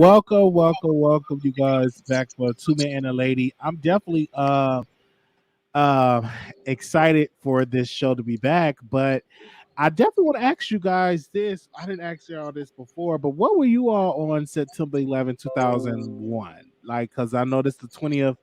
welcome, you guys back for Two Men and a Lady. I'm definitely uh excited for this show to be back, but I definitely want to ask you guys this. I didn't ask you all this before, but what were you all on September 11th, 2001? Like, because I know this is the 20th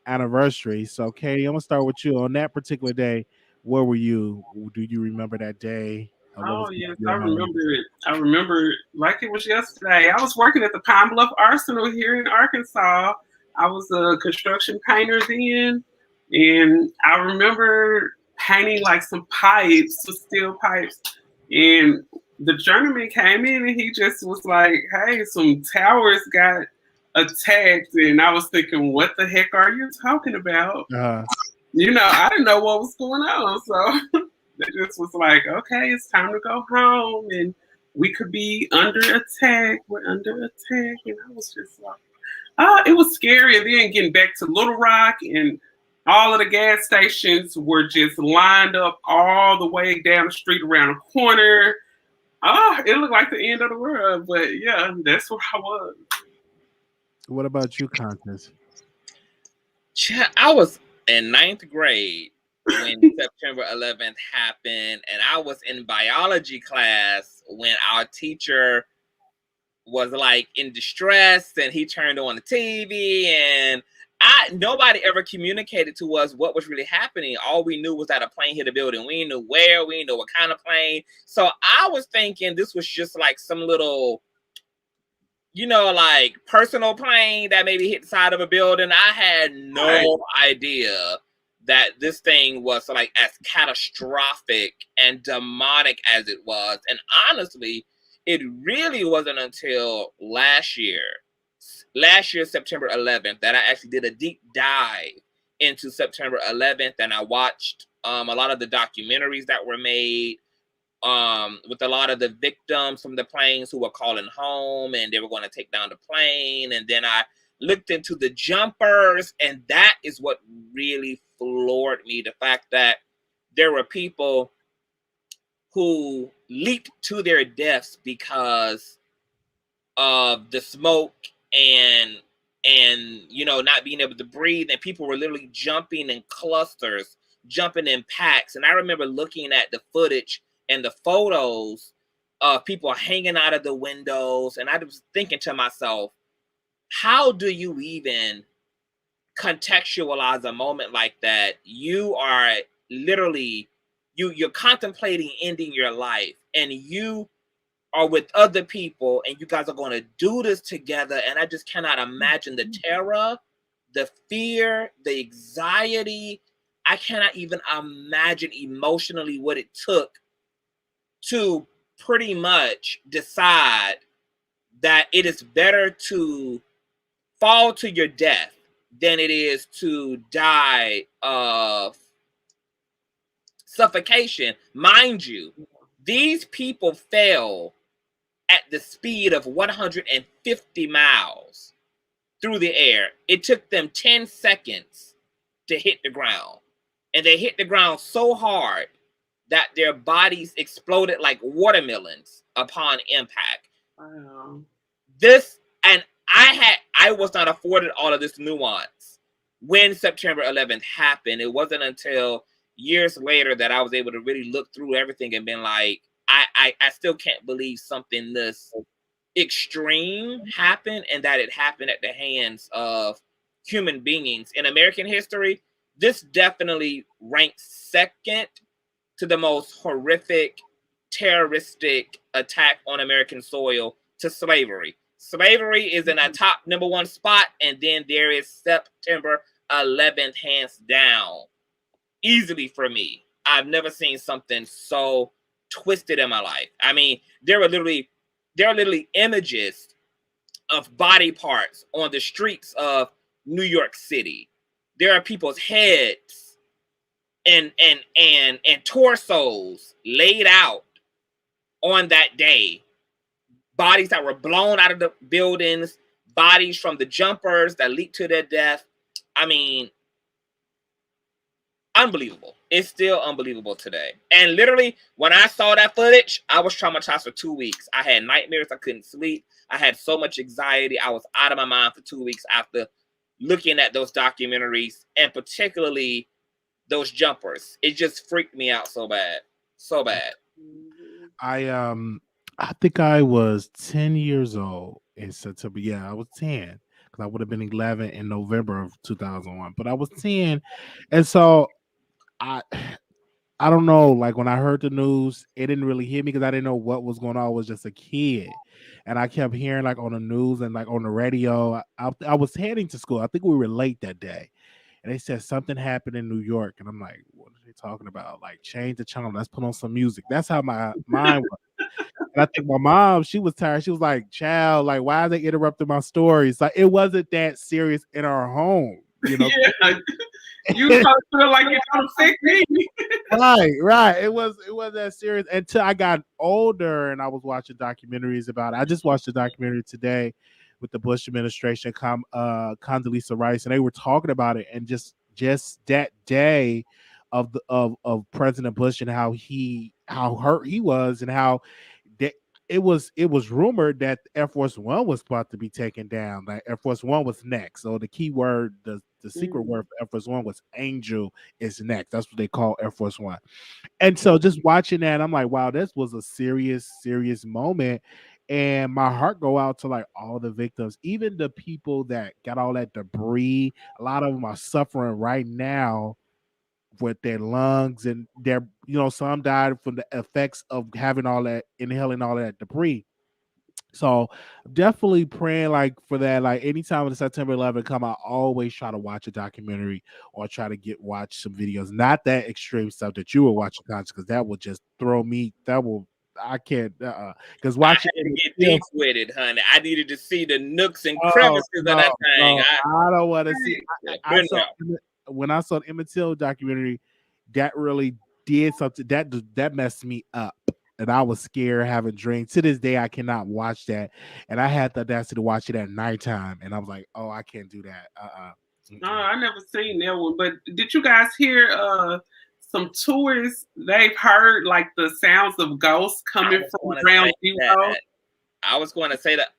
anniversary. So, Katie, I'm gonna start with you. On that particular day, where were you? Do you remember that day? What Oh was yes, I your home? remember it. I remember it like it was yesterday. I was working at the Pine Bluff Arsenal here in Arkansas. I was a construction painter then, and I remember painting like some pipes, some steel pipes, and the journeyman came in and he just was like, "Hey, some towers got attacked," and I was thinking, "What the heck are you talking about?" Uh, I didn't know what was going on, so. They just was like, okay, it's time to go home, and we could be under attack. We're under attack, and I was just like, it was scary. And then getting back to Little Rock, and all of the gas stations were just lined up all the way down the street around the corner. It looked like the end of the world, but yeah, that's where I was. what about you, Constance? I was in ninth grade when September 11th happened, and I was in biology class when our teacher was like in distress, and he turned on the TV, and nobody ever communicated to us what was really happening. All we knew was that a plane hit a building. We knew where, we knew what kind of plane. So I was thinking this was just like some little, like personal plane that maybe hit the side of a building. I had no idea that this thing was like as catastrophic and demonic as it was. And honestly, it really wasn't until last year, September 11th, that I actually did a deep dive into September 11th, and I watched a lot of the documentaries that were made with a lot of the victims from the planes who were calling home and they were going to take down the plane. And then I looked into the jumpers, and that is what really floored me. The fact that there were people who leaped to their deaths because of the smoke and not being able to breathe, and people were literally jumping in clusters, jumping in packs. And I remember looking at the footage and the photos of people hanging out of the windows, and I was thinking to myself, how do you even contextualize a moment like that? You are literally you're contemplating ending your life, and you are with other people, and you guys are going to do this together. And I just cannot imagine the terror, the fear, the anxiety. I cannot even imagine emotionally what it took to pretty much decide that it is better to fall to your death than it is to die of suffocation. Mind you, these people fell at the speed of 150 miles through the air. It took them 10 seconds to hit the ground. And they hit the ground so hard that their bodies exploded like watermelons upon impact. Wow. I was not afforded all of this nuance when September 11th happened. It wasn't until years later that I was able to really look through everything and been like, I still can't believe something this extreme happened, and that it happened at the hands of human beings. In American history, this definitely ranks second to the most horrific, terroristic attack on American soil to slavery. Slavery is in a top number one spot, and then there is September 11th, hands down, easily for me. I've never seen something so twisted in my life. I mean, there are literally images of body parts on the streets of New York City. There are people's heads and torsos laid out on that day. Bodies that were blown out of the buildings, bodies from the jumpers that leaped to their death. I mean, unbelievable. It's still unbelievable today. And literally, when I saw that footage, I was traumatized for 2 weeks. I had nightmares. I couldn't sleep. I had so much anxiety. I was out of my mind for 2 weeks after looking at those documentaries, and particularly those jumpers. It just freaked me out so bad. So bad. I think I was 10 years old in September. Yeah, I was 10 because I would have been 11 in November of 2001. But I was 10, and so I I don't know. Like when I heard the news, it didn't really hit me because I didn't know what was going on. I was just a kid, and I kept hearing like on the news and like on the radio. I was heading to school. I think we were late that day, and they said something happened in New York, and I'm like, what are they talking about? Like change the channel. Let's put on some music. That's how my mind was. And I think my mom, she was tired. She was like, child, like, why are they interrupting my stories? Like, it wasn't that serious in our home, you know? Yeah. You probably feel like it don't affect me. Right. It wasn't that serious until I got older and I was watching documentaries about it. I just watched a documentary today with the Bush administration, Condoleezza Rice, and they were talking about it and just that day of President Bush and how hurt he was and how that it was rumored that Air Force One was about to be taken down. Like Air Force One was next. So the key word, the secret word for Air Force One was Angel is next. That's what they call Air Force One. And so just watching that, I'm like, wow, this was a serious moment. And my heart go out to like all the victims, even the people that got all that debris. A lot of them are suffering right now with their lungs and their, some died from the effects of having all that, inhaling all that debris. So definitely praying like for that. Like anytime when the September 11th come, I always try to watch a documentary or try to watch some videos. Not that extreme stuff that you were watching, because that will just throw me. That will I can't because I watching had to it get deep with it, honey. I needed to see the nooks and oh crevices of no, that thing. no, I don't want to see. I Been saw when I saw the Emmett Till documentary, that really did something that messed me up. And I was scared having dreams. To this day, I cannot watch that. And I had the audacity to watch it at nighttime. And I was like, oh, I can't do that. Oh, I never seen that one. But did you guys hear some tourists? They've heard like the sounds of ghosts I coming was from going to ground say zero. that. I was going to say that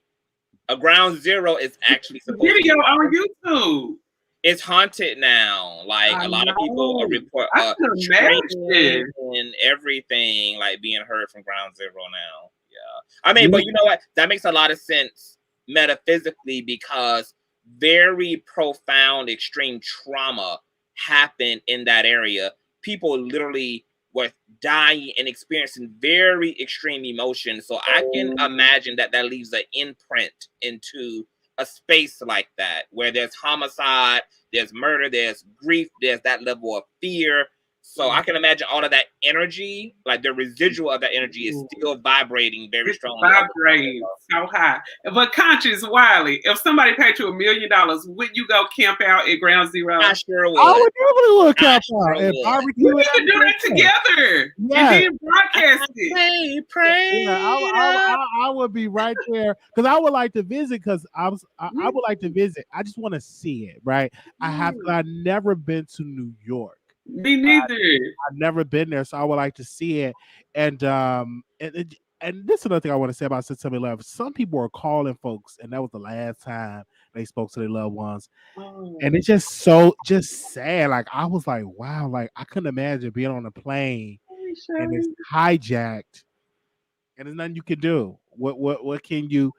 a ground zero is actually supposed Video to be on YouTube. it's haunted now. Like I a lot of people know. are report I can screaming imagine. and everything like being heard from ground zero now. Yeah. I mean, but you know what? That makes a lot of sense metaphysically because very profound extreme trauma happened in that area. People literally were dying and experiencing very extreme emotions. So I can imagine that leaves an imprint into a space like that where there's homicide, there's murder, there's grief, there's that level of fear. So I can imagine all of that energy, like the residual of that energy is still vibrating very It's strongly. vibrating so high. But conscious Wiley, if somebody paid you $1 million, would you go camp out at ground zero? I sure would. I would definitely camp sure out and would. barbecue. We need to do that together. Yeah. And then broadcast it. Pray. Yeah, I would be right there because I would like to visit. Because I would like to visit. I just want to see it. Right. I've never been to New York. Me neither. I've never been there, so I would like to see it. And and this is another thing I want to say about September 11th. Some people are calling folks, and that was the last time they spoke to their loved ones. And it's just sad. Like I was like, wow, like I couldn't imagine being on a plane and it's hijacked and there's nothing you can do. What can you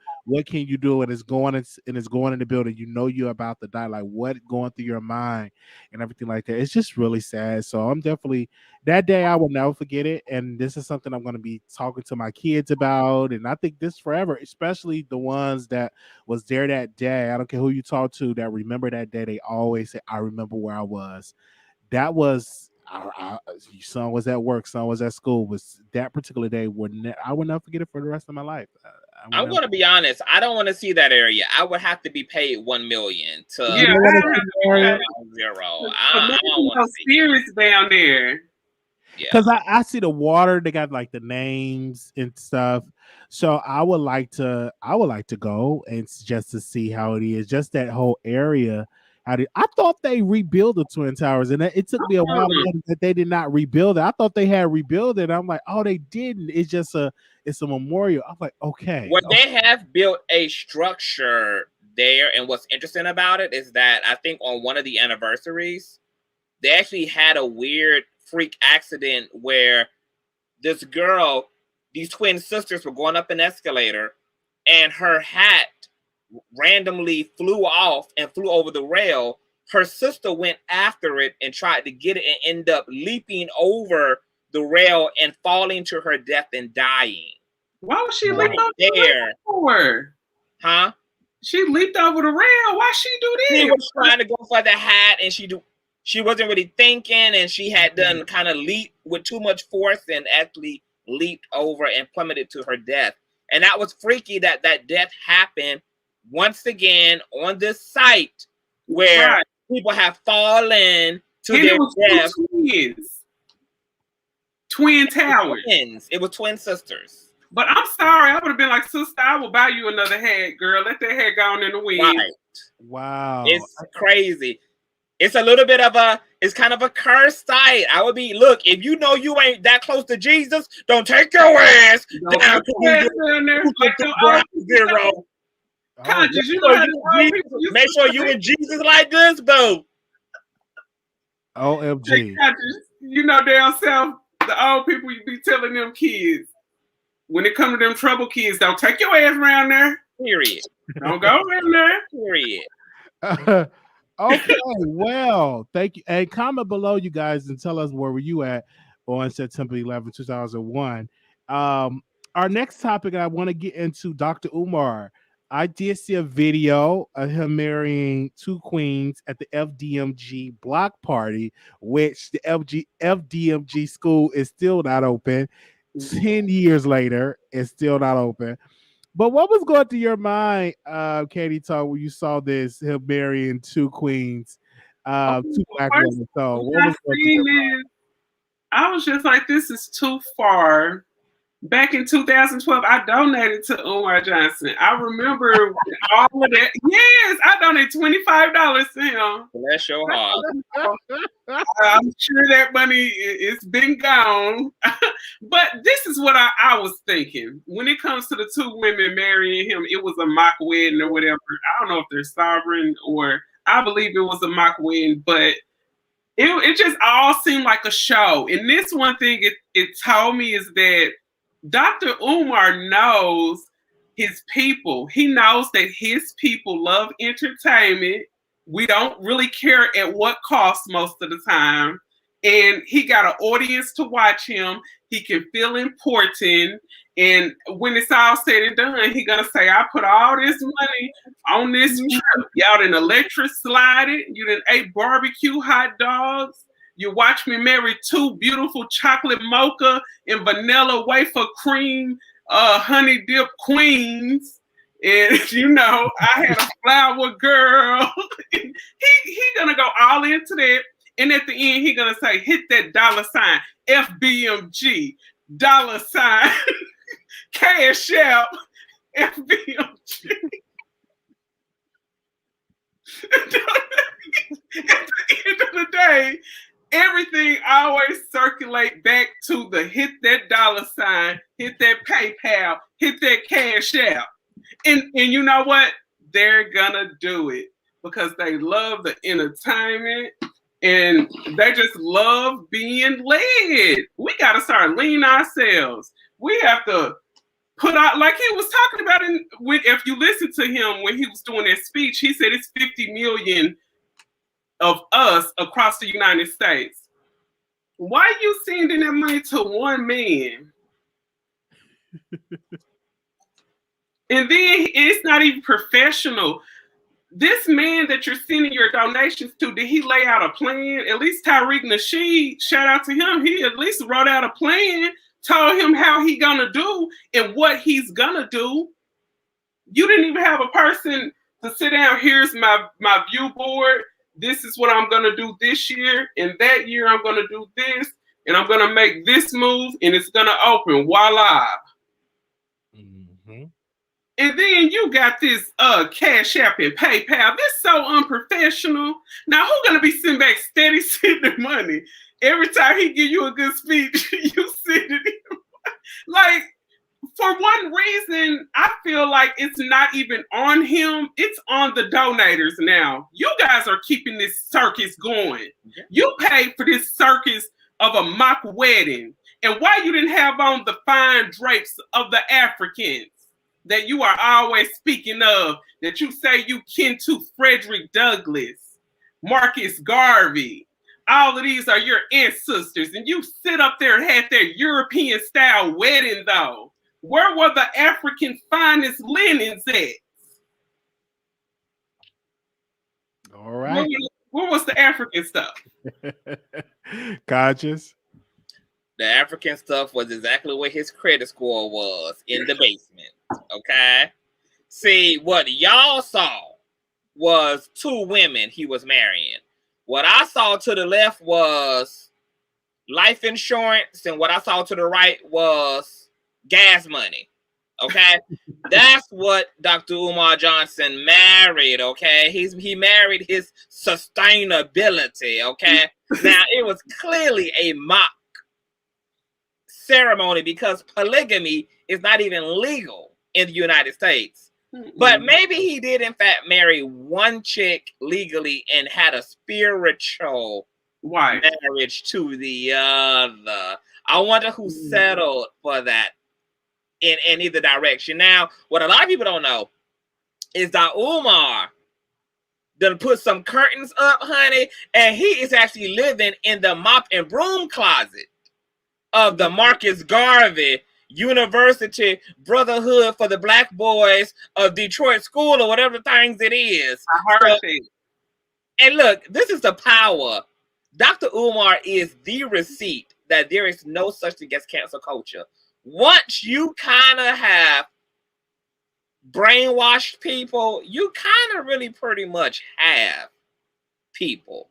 do? And it's going in the building. You know you're about to die. Like what going through your mind and everything like that. It's just really sad. So I'm definitely that day I will never forget it. And this is something I'm going to be talking to my kids about. And I think this forever, especially the ones that was there that day. I don't care who you talk to that remember that day. They always say, "I remember where I was." That was. Son was at work, son was at school. Was that particular day? I will never forget it for the rest of my life. I'm going to be honest. I don't want to see that area. I would have to be paid $1 million to Yeah, zero. I don't want to see spirits down there. Because I see the water. They got like the names and stuff. So I would like to go and just to see how it is. Just that whole area I thought they rebuilt the Twin Towers, and it took me a while to learn that they did not rebuild it. I thought they had rebuilt it. I'm like, oh, they didn't. It's a memorial. I'm like, okay. Well, they have built a structure there, and what's interesting about it is that I think on one of the anniversaries, they actually had a weird freak accident where this girl, these twin sisters were going up an escalator, and her hat randomly flew off and flew over the rail. Her sister went after it and tried to get it and ended up leaping over the rail and falling to her death and dying. Why was she leaping there? For? Huh? She leaped over the rail. Why she do this? She was trying to go for the hat, and she wasn't really thinking, and she had done kind of leap with too much force and actually leaped over and plummeted to her death. And that was freaky that death happened once again on this site where people have fallen to their death. Twin towers. It was twin sisters. But I'm sorry, I would have been like, sister, I will buy you another hat, girl. Let that hat go on in the wind. Right. Wow. It's crazy. It's a little bit of it's kind of a cursed site. I would be, look, if you know you ain't that close to Jesus, don't take your ass down to zero. Conscious, make sure you in Jesus like this, boo. OMG. You know down south, the old people, you be telling them kids, when it comes to them trouble kids, don't take your ass around there. Period. Don't go around there. Period. Okay, well, thank you. And comment below, you guys, and tell us where were you at on September 11, 2001. Our next topic I want to get into, Dr. Umar. I did see a video of him marrying two queens at the FDMG block party, which the FDMG school is still not open. 10 years later, it's still not open. But what was going through your mind, Katie Talk, when you saw this, him marrying two queens, two black women? So what was going through your mind? I was just like, this is too far. Back in 2012, I donated to Umar Johnson. I remember all of that. Yes, I donated $25 to him. Bless your heart. I'm sure that money it's been gone. But this is what I was thinking. When it comes to the two women marrying him, it was a mock wedding or whatever. I don't know if they're sovereign or I believe it was a mock wedding, but it just all seemed like a show. And this one thing it told me is that Dr. Umar knows his people. He knows that his people love entertainment. We don't really care at what cost most of the time. And he got an audience to watch him. He can feel important. And when it's all said and done, he's going to say, I put all this money on this trip. Y'all done electric slided. You done ate barbecue hot dogs. You watch me marry two beautiful chocolate mocha and vanilla wafer cream honey dip queens. And, you know, I had a flower girl. he going to go all into that. And at the end, he going to say, hit that $sign, FBMG, $, Cash App, FBMG. At the end of the day, everything always circulate back to the hit that $sign, hit that PayPal, hit that Cash App. And you know what? They're gonna do it because they love the entertainment and they just love being led. We gotta start leading ourselves. We have to put out, like he was talking about if you listen to him when he was doing that speech, he said it's 50 million of us across the United States. Why are you sending that money to one man? And then it's not even professional. This man that you're sending your donations to, did he lay out a plan? At least Tariq Nasheed, shout out to him, he at least wrote out a plan, told him how he gonna do and what he's gonna do. You didn't even have a person to sit down, here's my view board. This is what I'm going to do this year. And that year, I'm going to do this. And I'm going to make this move. And it's going to open. Voila. Mm-hmm. And then you got this Cash App and PayPal. This so unprofessional. Now who gonna be sitting back steady sending money? Every time he give you a good speech, you send it in. Like, for one reason, I feel like it's not even on him. It's on the donators now. You guys are keeping this circus going. You paid for this circus of a mock wedding. And why you didn't have on the fine drapes of the Africans that you are always speaking of, that you say you kin to Frederick Douglass, Marcus Garvey. All of these are your ancestors. And you sit up there and had their European style wedding though. Where were the African finest linens at? All right. Where was the African stuff? Conscious. The African stuff was exactly where his credit score was, in the basement. Okay? See, what y'all saw was 2 women he was marrying. What I saw to the left was life insurance, and what I saw to the right was gas money. Okay? That's what Dr. Umar Johnson married. Okay? He married his sustainability. Okay? Now, it was clearly a mock ceremony because polygamy is not even legal in the United States. But maybe he did in fact marry one chick legally and had a spiritual marriage to the other. I wonder who settled for that in either direction. Now, what a lot of people don't know is that Umar done put some curtains up, honey, and he is actually living in the mop and broom closet of the Marcus Garvey University Brotherhood for the Black Boys of Detroit School, or whatever things it is. I heard it. And look, this is the power. Dr. Umar is the receipt that there is no such thing as cancel culture. Once you kind of have brainwashed people, you kind of really pretty much have people.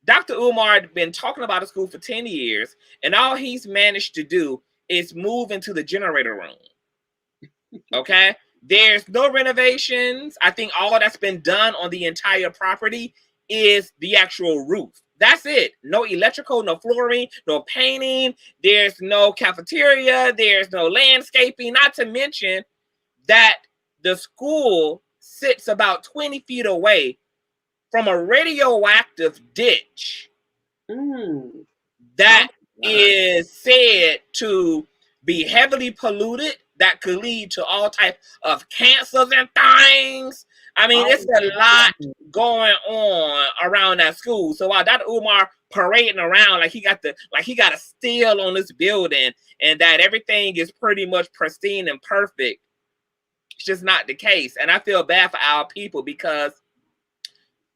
Dr. Umar had been talking about a school for 10 years, and all he's managed to do is move into the generator room. Okay? There's no renovations. I think all that's been done on the entire property is the actual roof. That's it. No electrical, no flooring, no painting. There's no cafeteria. There's no landscaping. Not to mention that the school sits about 20 feet away from a radioactive ditch that is said to be heavily polluted, that could lead to all types of cancers and things. I mean, it's a lot going on around that school. So while Dr. Umar parading around like he got a steal on this building and that everything is pretty much pristine and perfect, it's just not the case. And I feel bad for our people because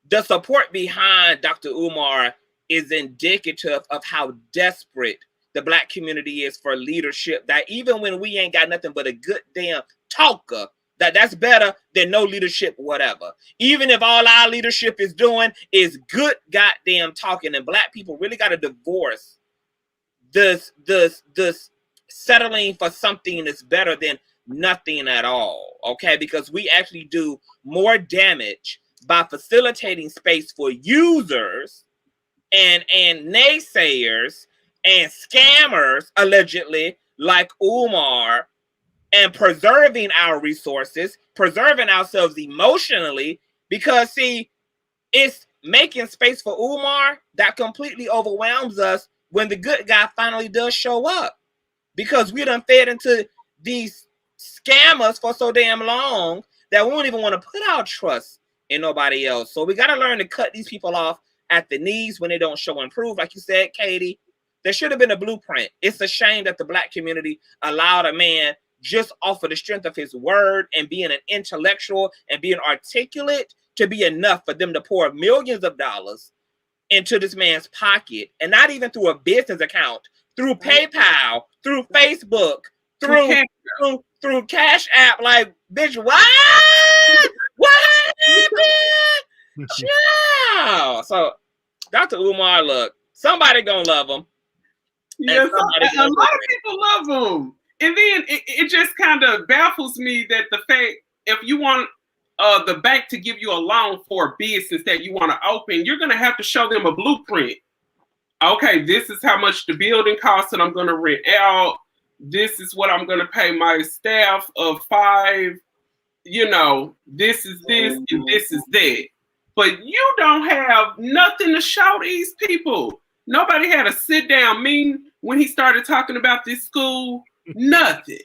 the support behind Dr. Umar is indicative of how desperate the Black community is for leadership, that even when we ain't got nothing but a good damn talker, that's better than no leadership whatever. Even if all our leadership is doing is good goddamn talking, and Black people really got to divorce this settling for something that's better than nothing at all, okay? Because we actually do more damage by facilitating space for users and naysayers and scammers, allegedly, like Umar, and preserving our resources, preserving ourselves emotionally, because, see, it's making space for Umar that completely overwhelms us when the good guy finally does show up, because we done fed into these scammers for so damn long that we don't even want to put our trust in nobody else. So we got to learn to cut these people off at the knees when they don't show and prove. Like you said, Katie, there should have been a blueprint. It's a shame that the Black community allowed a man just off of the strength of his word and being an intellectual and being articulate to be enough for them to pour millions of dollars into this man's pocket, and not even through a business account, through PayPal, through Facebook, through Cash App. Like, bitch, what? What happened? Yeah. So, Dr. Umar, look, somebody gonna love him. Yes, a lot of people love him. And then it just kind of baffles me that the fact if you want the bank to give you a loan for a business that you want to open, you're going to have to show them a blueprint. Okay, this is how much the building costs that I'm going to rent out. This is what I'm going to pay my staff of 5. You know, this is this and this is that. But you don't have nothing to show these people. Nobody had a sit down meeting when he started talking about this school. Nothing.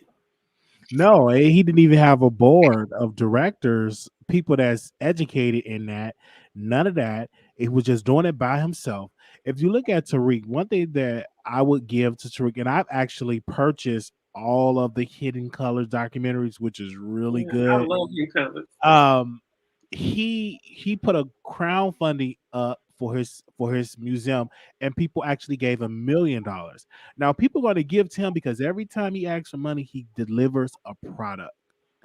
No, he didn't even have a board of directors, people that's educated in that. None of that. He was just doing it by himself. If you look at Tariq, one thing that I would give to Tariq, and I've actually purchased all of the Hidden Colors documentaries, which is really I good. love you colors. He put a crowdfunding up for his museum, and people actually gave $1 million. Now people are going to give to him because every time he asks for money, he delivers a product.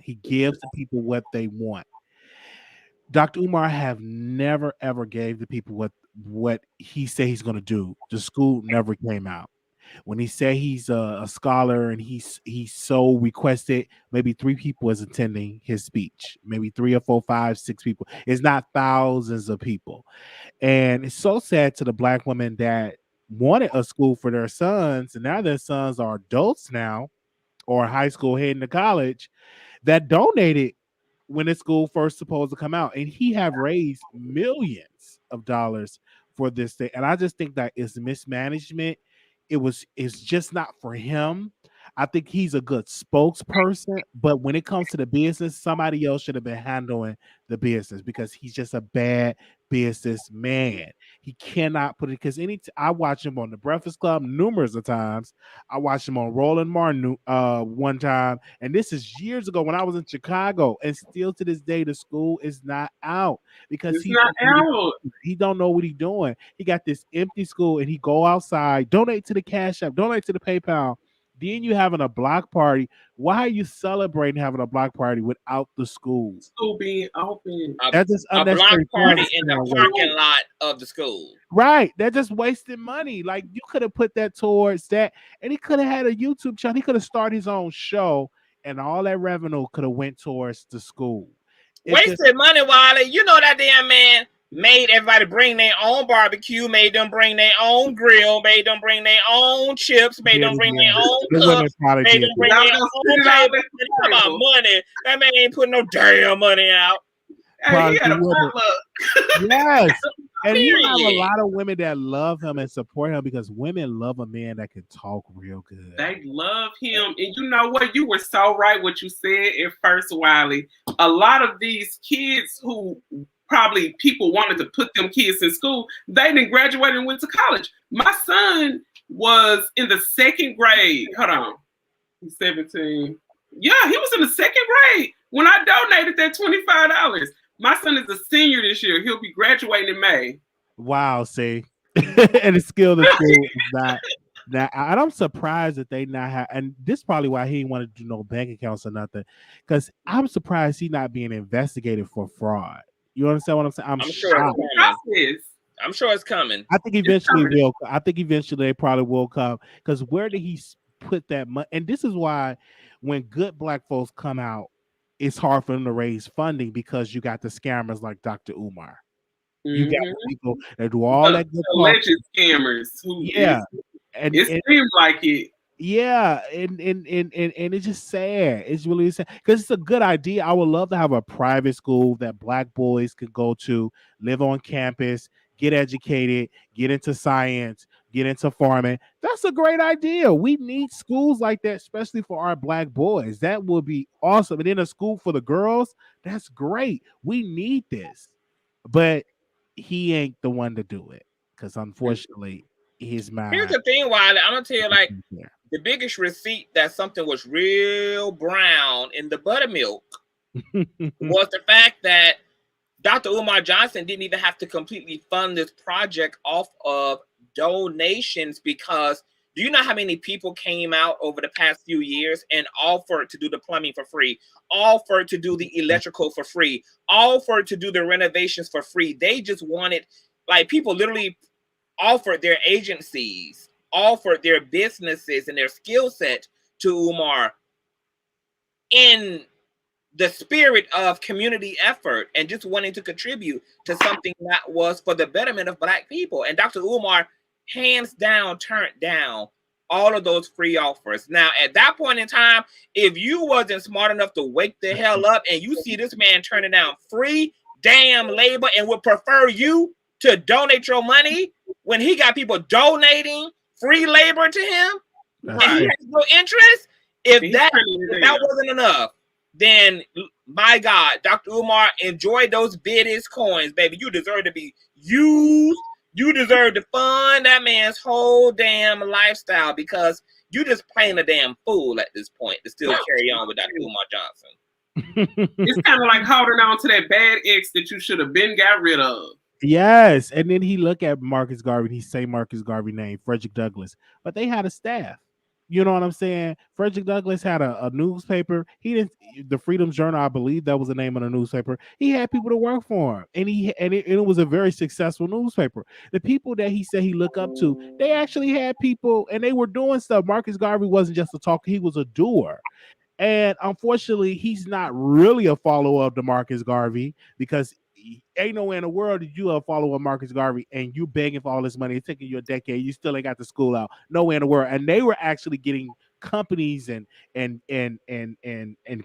He gives the people what they want. Dr. Umar have never ever gave the people what he said he's going to do. The school never came out. When he said he's a scholar and he's so requested, maybe 3 people is attending his speech, maybe 3 or 4, 5, 6 people. It's not thousands of people. And it's so sad to the Black women that wanted a school for their sons, and now their sons are adults now or high school heading to college, that donated when the school first supposed to come out, and he have raised millions of dollars for this thing. And I just think that it's mismanagement. It's just not for him. I think he's a good spokesperson, but when it comes to the business, somebody else should have been handling the business because he's just a bad businessman. He cannot put it because I watch him on the Breakfast Club numerous of times. I watched him on Roland Martin one time, and this is years ago when I was in Chicago, and still to this day the school is not out because It's not out. he don't know what he's doing. He got this empty school, and he go outside, donate to the Cash App, donate to the PayPal. Then you having a block party. Why are you celebrating having a block party without the school? School being open. That's just A block unnecessary party funds in spent the on parking lot of the school. Right. They're just wasting money. Like you could have put that towards that, and he could have had a YouTube channel. He could have started his own show, and all that revenue could have went towards the school. Wasted money, Wiley. You know that damn man made everybody bring their own barbecue, made them bring their own grill, made them bring their own chips, made them bring their own cups, made them bring their own table. Talk about money. That man ain't putting no damn money out. Hey, he had a potluck. Yes. And you have a lot of women that love him and support him because women love a man that can talk real good. They love him. And you know what? You were so right what you said at first, Wiley. A lot of these kids who probably people wanted to put them kids in school, they didn't graduate and went to college. My son was in the 2nd grade. Hold on. He's 17. Yeah, he was in the 2nd grade when I donated that $25. My son is a senior this year. He'll be graduating in May. Wow, see. And the skill of the school is not that. And I'm surprised that they not have, and this is probably why he didn't want to do no bank accounts or nothing. Because I'm surprised he's not being investigated for fraud. You understand what I'm saying? I'm sure it's coming. I think eventually will. I think eventually they probably will come. Because where did he put that money? And this is why when good Black folks come out, it's hard for them to raise funding because you got the scammers like Dr. Umar. You got people that do all that good alleged scammers. And it seems like it. Yeah, and it's just sad. It's really sad because it's a good idea. I would love to have a private school that Black boys could go to, live on campus, get educated, get into science, get into farming. That's a great idea. We need schools like that, especially for our Black boys. That would be awesome. And then a school for the girls, that's great. We need this. But he ain't the one to do it because unfortunately his mind. Here's the thing, Wiley. I'm gonna tell you, like, the biggest receipt that something was real brown in the buttermilk was the fact that Dr. Umar Johnson didn't even have to completely fund this project off of donations, because do you know how many people came out over the past few years and offered to do the plumbing for free, offered to do the electrical for free, offered to do the renovations for free? They just wanted, like, people literally offered their agencies, offered their businesses and their skill set to Umar in the spirit of community effort and just wanting to contribute to something that was for the betterment of Black people. And Dr. Umar, hands down, turned down all of those free offers. Now, at that point in time, if you wasn't smart enough to wake the hell up and you see this man turning down free damn labor and would prefer you to donate your money when he got people donating free labor to him, and he has no interest, if that wasn't enough, then my God, Dr. Umar, enjoy those biddies coins, baby. You deserve to be used. You deserve to fund that man's whole damn lifestyle, because you just plain a damn fool at this point to still carry on with Dr. Umar Johnson. It's kind of like holding on to that bad ex that you should have been got rid of. Yes, and then he look at Marcus Garvey, he say Marcus Garvey name, Frederick Douglass, but they had a staff. You know what I'm saying? Frederick Douglass had a newspaper. He didn't, the Freedom Journal, I believe that was the name of the newspaper. He had people to work for him, and it was a very successful newspaper. The people that he said he looked up to, they actually had people, and they were doing stuff. Marcus Garvey wasn't just a talker; he was a doer. And unfortunately, he's not really a follower of Marcus Garvey, because ain't nowhere in the world that you a follower of Marcus Garvey and you begging for all this money. It's taking you a decade. You still ain't got the school out. Nowhere in the world. And they were actually getting companies and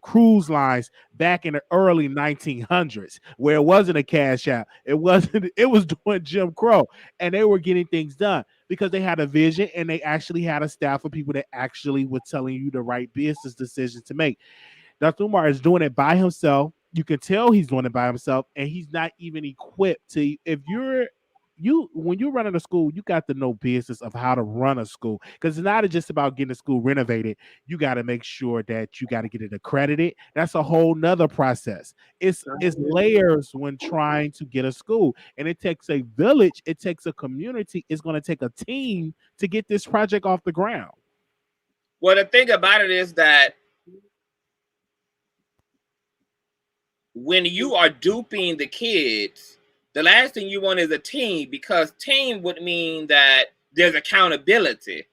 cruise lines back in the early 1900s, where it wasn't a cash app. It was doing Jim Crow, and they were getting things done because they had a vision and they actually had a staff of people that actually were telling you the right business decisions to make. Dr. Umar is doing it by himself. You can tell he's doing it by himself, and he's not even equipped to. When you're running a school, you got to know business of how to run a school, because it's not just about getting a school renovated. You got to make sure that you got to get it accredited. That's a whole nother process. It's layers when trying to get a school, and it takes a village. It takes a community. It's going to take a team to get this project off the ground. Well, the thing about it is that when you are duping the kids, the last thing you want is a team, because team would mean that there's accountability.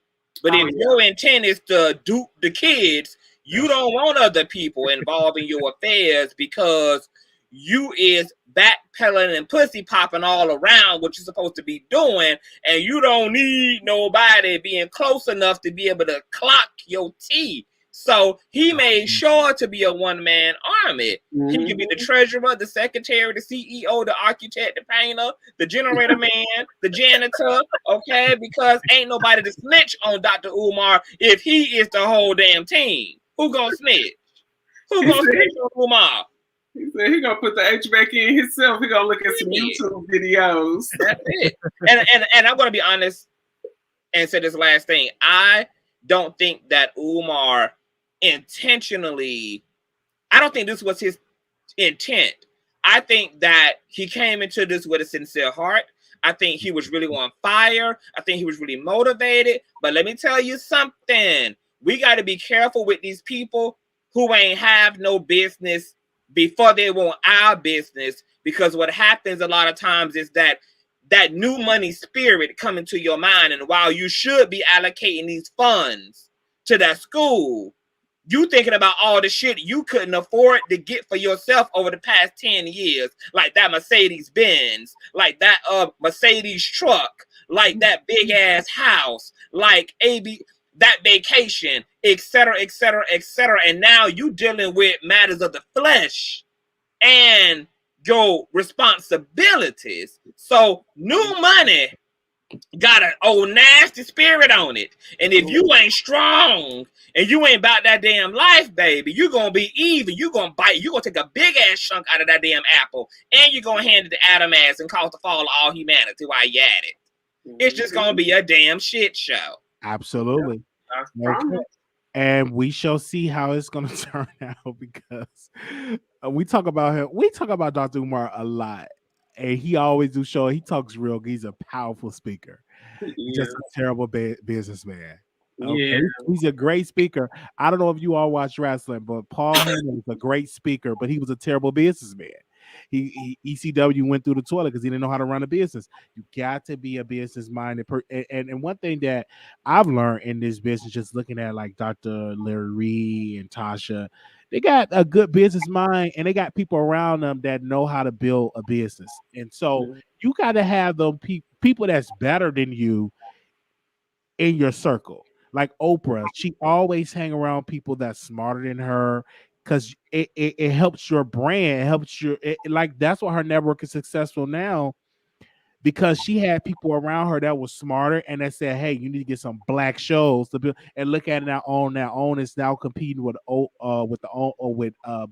But if your intent is to dupe the kids, you don't want other people involved in your affairs, because you is backpedaling and pussy popping all around what you're supposed to be doing, and you don't need nobody being close enough to be able to clock your T. So he made sure to be a one-man army. He can be the treasurer, the secretary, the CEO, the architect, the painter, the generator man, the janitor, okay? Because ain't nobody to snitch on Dr. Umar if he is the whole damn team. Who gonna snitch? Who gonna snitch on Umar? He said he gonna put the HVAC in himself. He gonna look at some YouTube videos. That's it. And I'm gonna be honest and say this last thing. I don't think that Umar intentionally, I don't think this was his intent. I think that he came into this with a sincere heart. I think he was really on fire. I think he was really motivated. But let me tell you something. We got to be careful with these people who ain't have no business before they want our business, because what happens a lot of times is that new money spirit come into your mind, and while you should be allocating these funds to that school, you thinking about all the shit you couldn't afford to get for yourself over the past 10 years, like that Mercedes Benz, like that Mercedes truck, like that big ass house, like that vacation, etc., etc., etc. And now you dealing with matters of the flesh and your responsibilities. So new money got an old nasty spirit on it. And if you ain't strong and you ain't about that damn life, baby, you're going to be evil. You're going to bite. You're going to take a big ass chunk out of that damn apple, and you're going to hand it to Adam ass and cause the fall of all humanity while you at it. It's just going to be a damn shit show. Absolutely. Okay. And we shall see how it's going to turn out, because we talk about him. We talk about Dr. Umar a lot. And he always do show. He talks real. He's a powerful speaker. He's just a terrible businessman. Okay? Yeah. He's a great speaker. I don't know if you all watch wrestling, but Paul Heyman is a great speaker, but he was a terrible businessman. ECW went through the toilet because he didn't know how to run a business. You got to be a business minded and one thing that I've learned in this business, just looking at like Dr. Larry Reed and Tasha, they got a good business mind and they got people around them that know how to build a business. And so you got to have them people that's better than you in your circle. Like Oprah, she always hang around people that's smarter than her because it helps your brand. It helps like that's why her network is successful now, because she had people around her that was smarter and that said, "Hey, you need to get some black shows to build." And look at it now. On is now competing with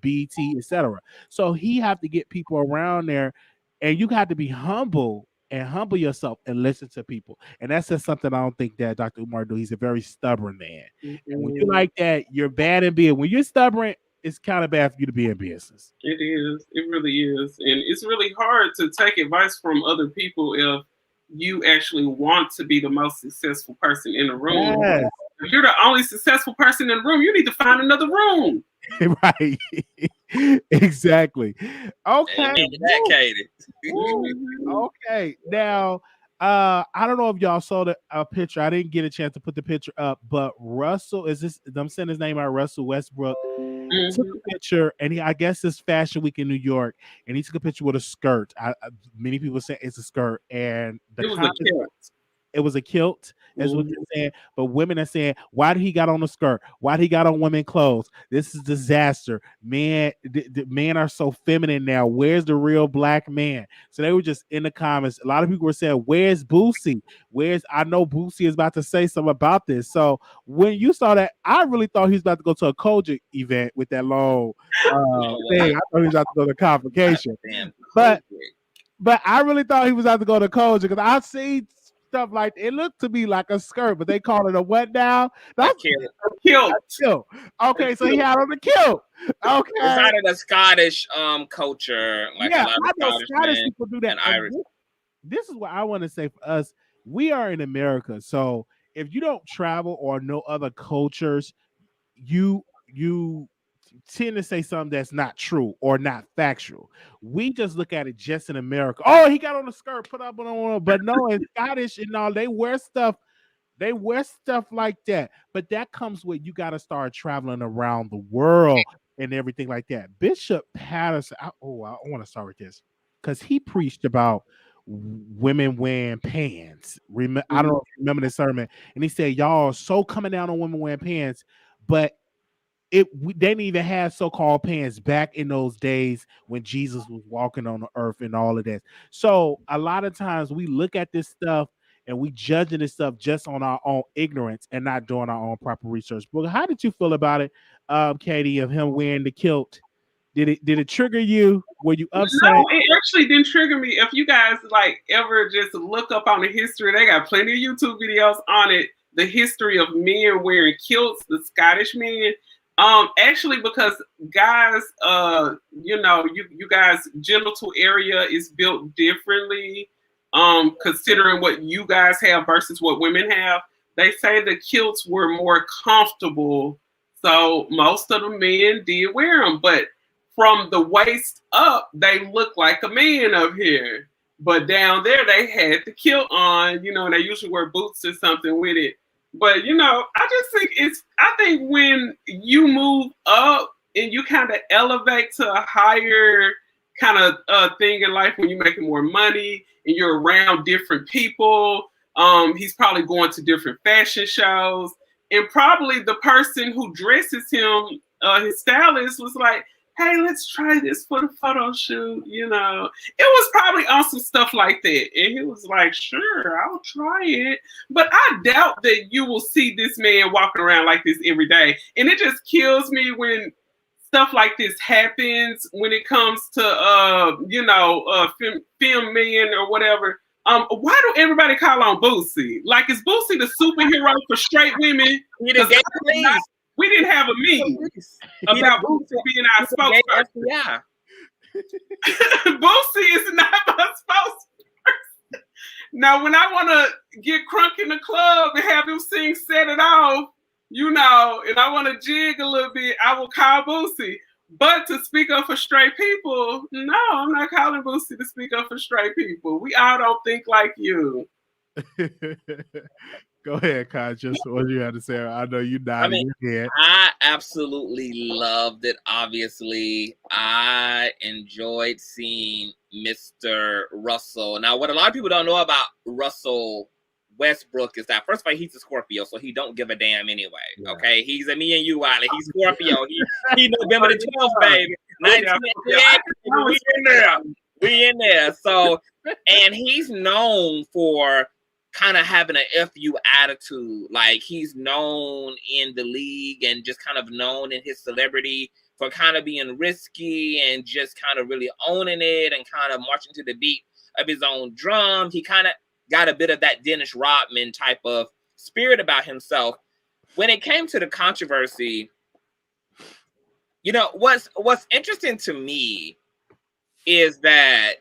BET, etc. So he have to get people around there, and you have to be humble and humble yourself and listen to people. And that's just something I don't think that Dr. Umar do. He's a very stubborn man, and when you like that, you're bad in being. When you're stubborn, it's kind of bad for you to be in business. It is. It really is. And it's really hard to take advice from other people if you actually want to be the most successful person in the room. Yes. If you're the only successful person in the room, you need to find another room. Right. Exactly. Okay. That, Katie. Okay. Now, I don't know if y'all saw the picture. I didn't get a chance to put the picture up, but Russell, I'm saying his name out, Russell Westbrook, took a picture, and I guess it's Fashion Week in New York, and he took a picture with a skirt. Many people say it's a skirt, and it was a kilt, as what you're saying. But women are saying, why did he got on a skirt? Why did he got on women clothes? This is disaster. Men, men are so feminine now. Where's the real black man? So they were just in the comments. A lot of people were saying, where's Boosie? I know Boosie is about to say something about this. So when you saw that, I really thought he was about to go to a Kojic event with that long thing. I thought he was about to go to Convocation. But I really thought he was about to go to Kojic because I've seen stuff like it looked to me like a skirt, but they call it a what now? That's a kilt. Okay, so he had on the kilt. Okay, it's out of the Scottish culture. Like yeah, a lot of Scottish people do that. And Irish. This is what I want to say for us. We are in America, so if you don't travel or know other cultures, you tend to say something that's not true or not factual. We just look at it just in America. Oh, he got on a skirt, put up on, but no, in Scottish and all, they wear stuff like that. But that comes with you got to start traveling around the world and everything like that. Bishop Patterson, I want to start with this because he preached about women wearing pants. I don't know if you remember the sermon, and he said, "Y'all are so coming down on women wearing pants," but they didn't even have so-called pants back in those days when Jesus was walking on the earth and all of that. So a lot of times we look at this stuff and we judging this stuff just on our own ignorance and not doing our own proper research. But how did you feel about it, Katie, of him wearing the kilt? Did it trigger you? Were you upset? No, it actually didn't trigger me. If you guys like ever just look up on the history, they got plenty of YouTube videos on it. The history of men wearing kilts, the Scottish men. Actually, because guys, you guys' genital area is built differently, considering what you guys have versus what women have. They say the kilts were more comfortable, so most of the men did wear them. But from the waist up, they look like a man up here. But down there, they had the kilt on, and they usually wear boots or something with it. But I just think I think when you move up and you kind of elevate to a higher kind of thing in life, when you're making more money and you're around different people, he's probably going to different fashion shows, and probably the person who dresses him, his stylist, was like, "Hey, let's try this for the photo shoot." It was probably on some stuff like that. And he was like, "Sure, I'll try it." But I doubt that you will see this man walking around like this every day. And it just kills me when stuff like this happens, when it comes to, film men or whatever. Why do everybody call on Boosie? Like, is Boosie the superhero for straight women? We didn't have a meme about Boosie being our spokesperson. Yeah. Boosie is not my spokesperson. Now, when I want to get crunk in the club and have him Set It Off, and I want to jig a little bit, I will call Boosie. But to speak up for straight people, no, I'm not calling Boosie to speak up for straight people. We all don't think like you. Go ahead, Conscious. What do you have to say? I know you I nodding mean, your head. I absolutely loved it. Obviously, I enjoyed seeing Mr. Russell. Now, what a lot of people don't know about Russell Westbrook is that first of all, he's a Scorpio, so he don't give a damn anyway. Yeah. Okay, he's a me and you, Wiley. He's Scorpio. He November the 12th, Yeah. baby. Yeah. 1988. We in there. We in there. So, and he's known for kind of having an FU attitude. Like he's known in the league and just kind of known in his celebrity for kind of being risky and just kind of really owning it and kind of marching to the beat of his own drums. He kind of got a bit of that Dennis Rodman type of spirit about himself. When it came to the controversy, you know, what's interesting to me is that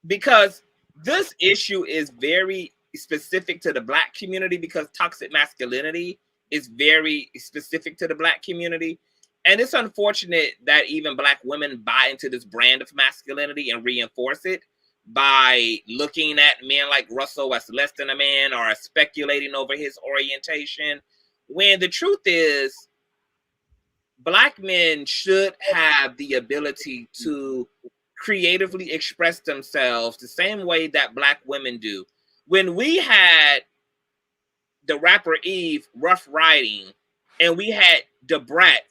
because this issue is very specific to the Black community, because toxic masculinity is very specific to the Black community. And it's unfortunate that even Black women buy into this brand of masculinity and reinforce it by looking at men like Russell as less than a man or speculating over his orientation. When the truth is, Black men should have the ability to creatively express themselves the same way that Black women do. When we had the rapper Eve Rough Riding and we had Da Brat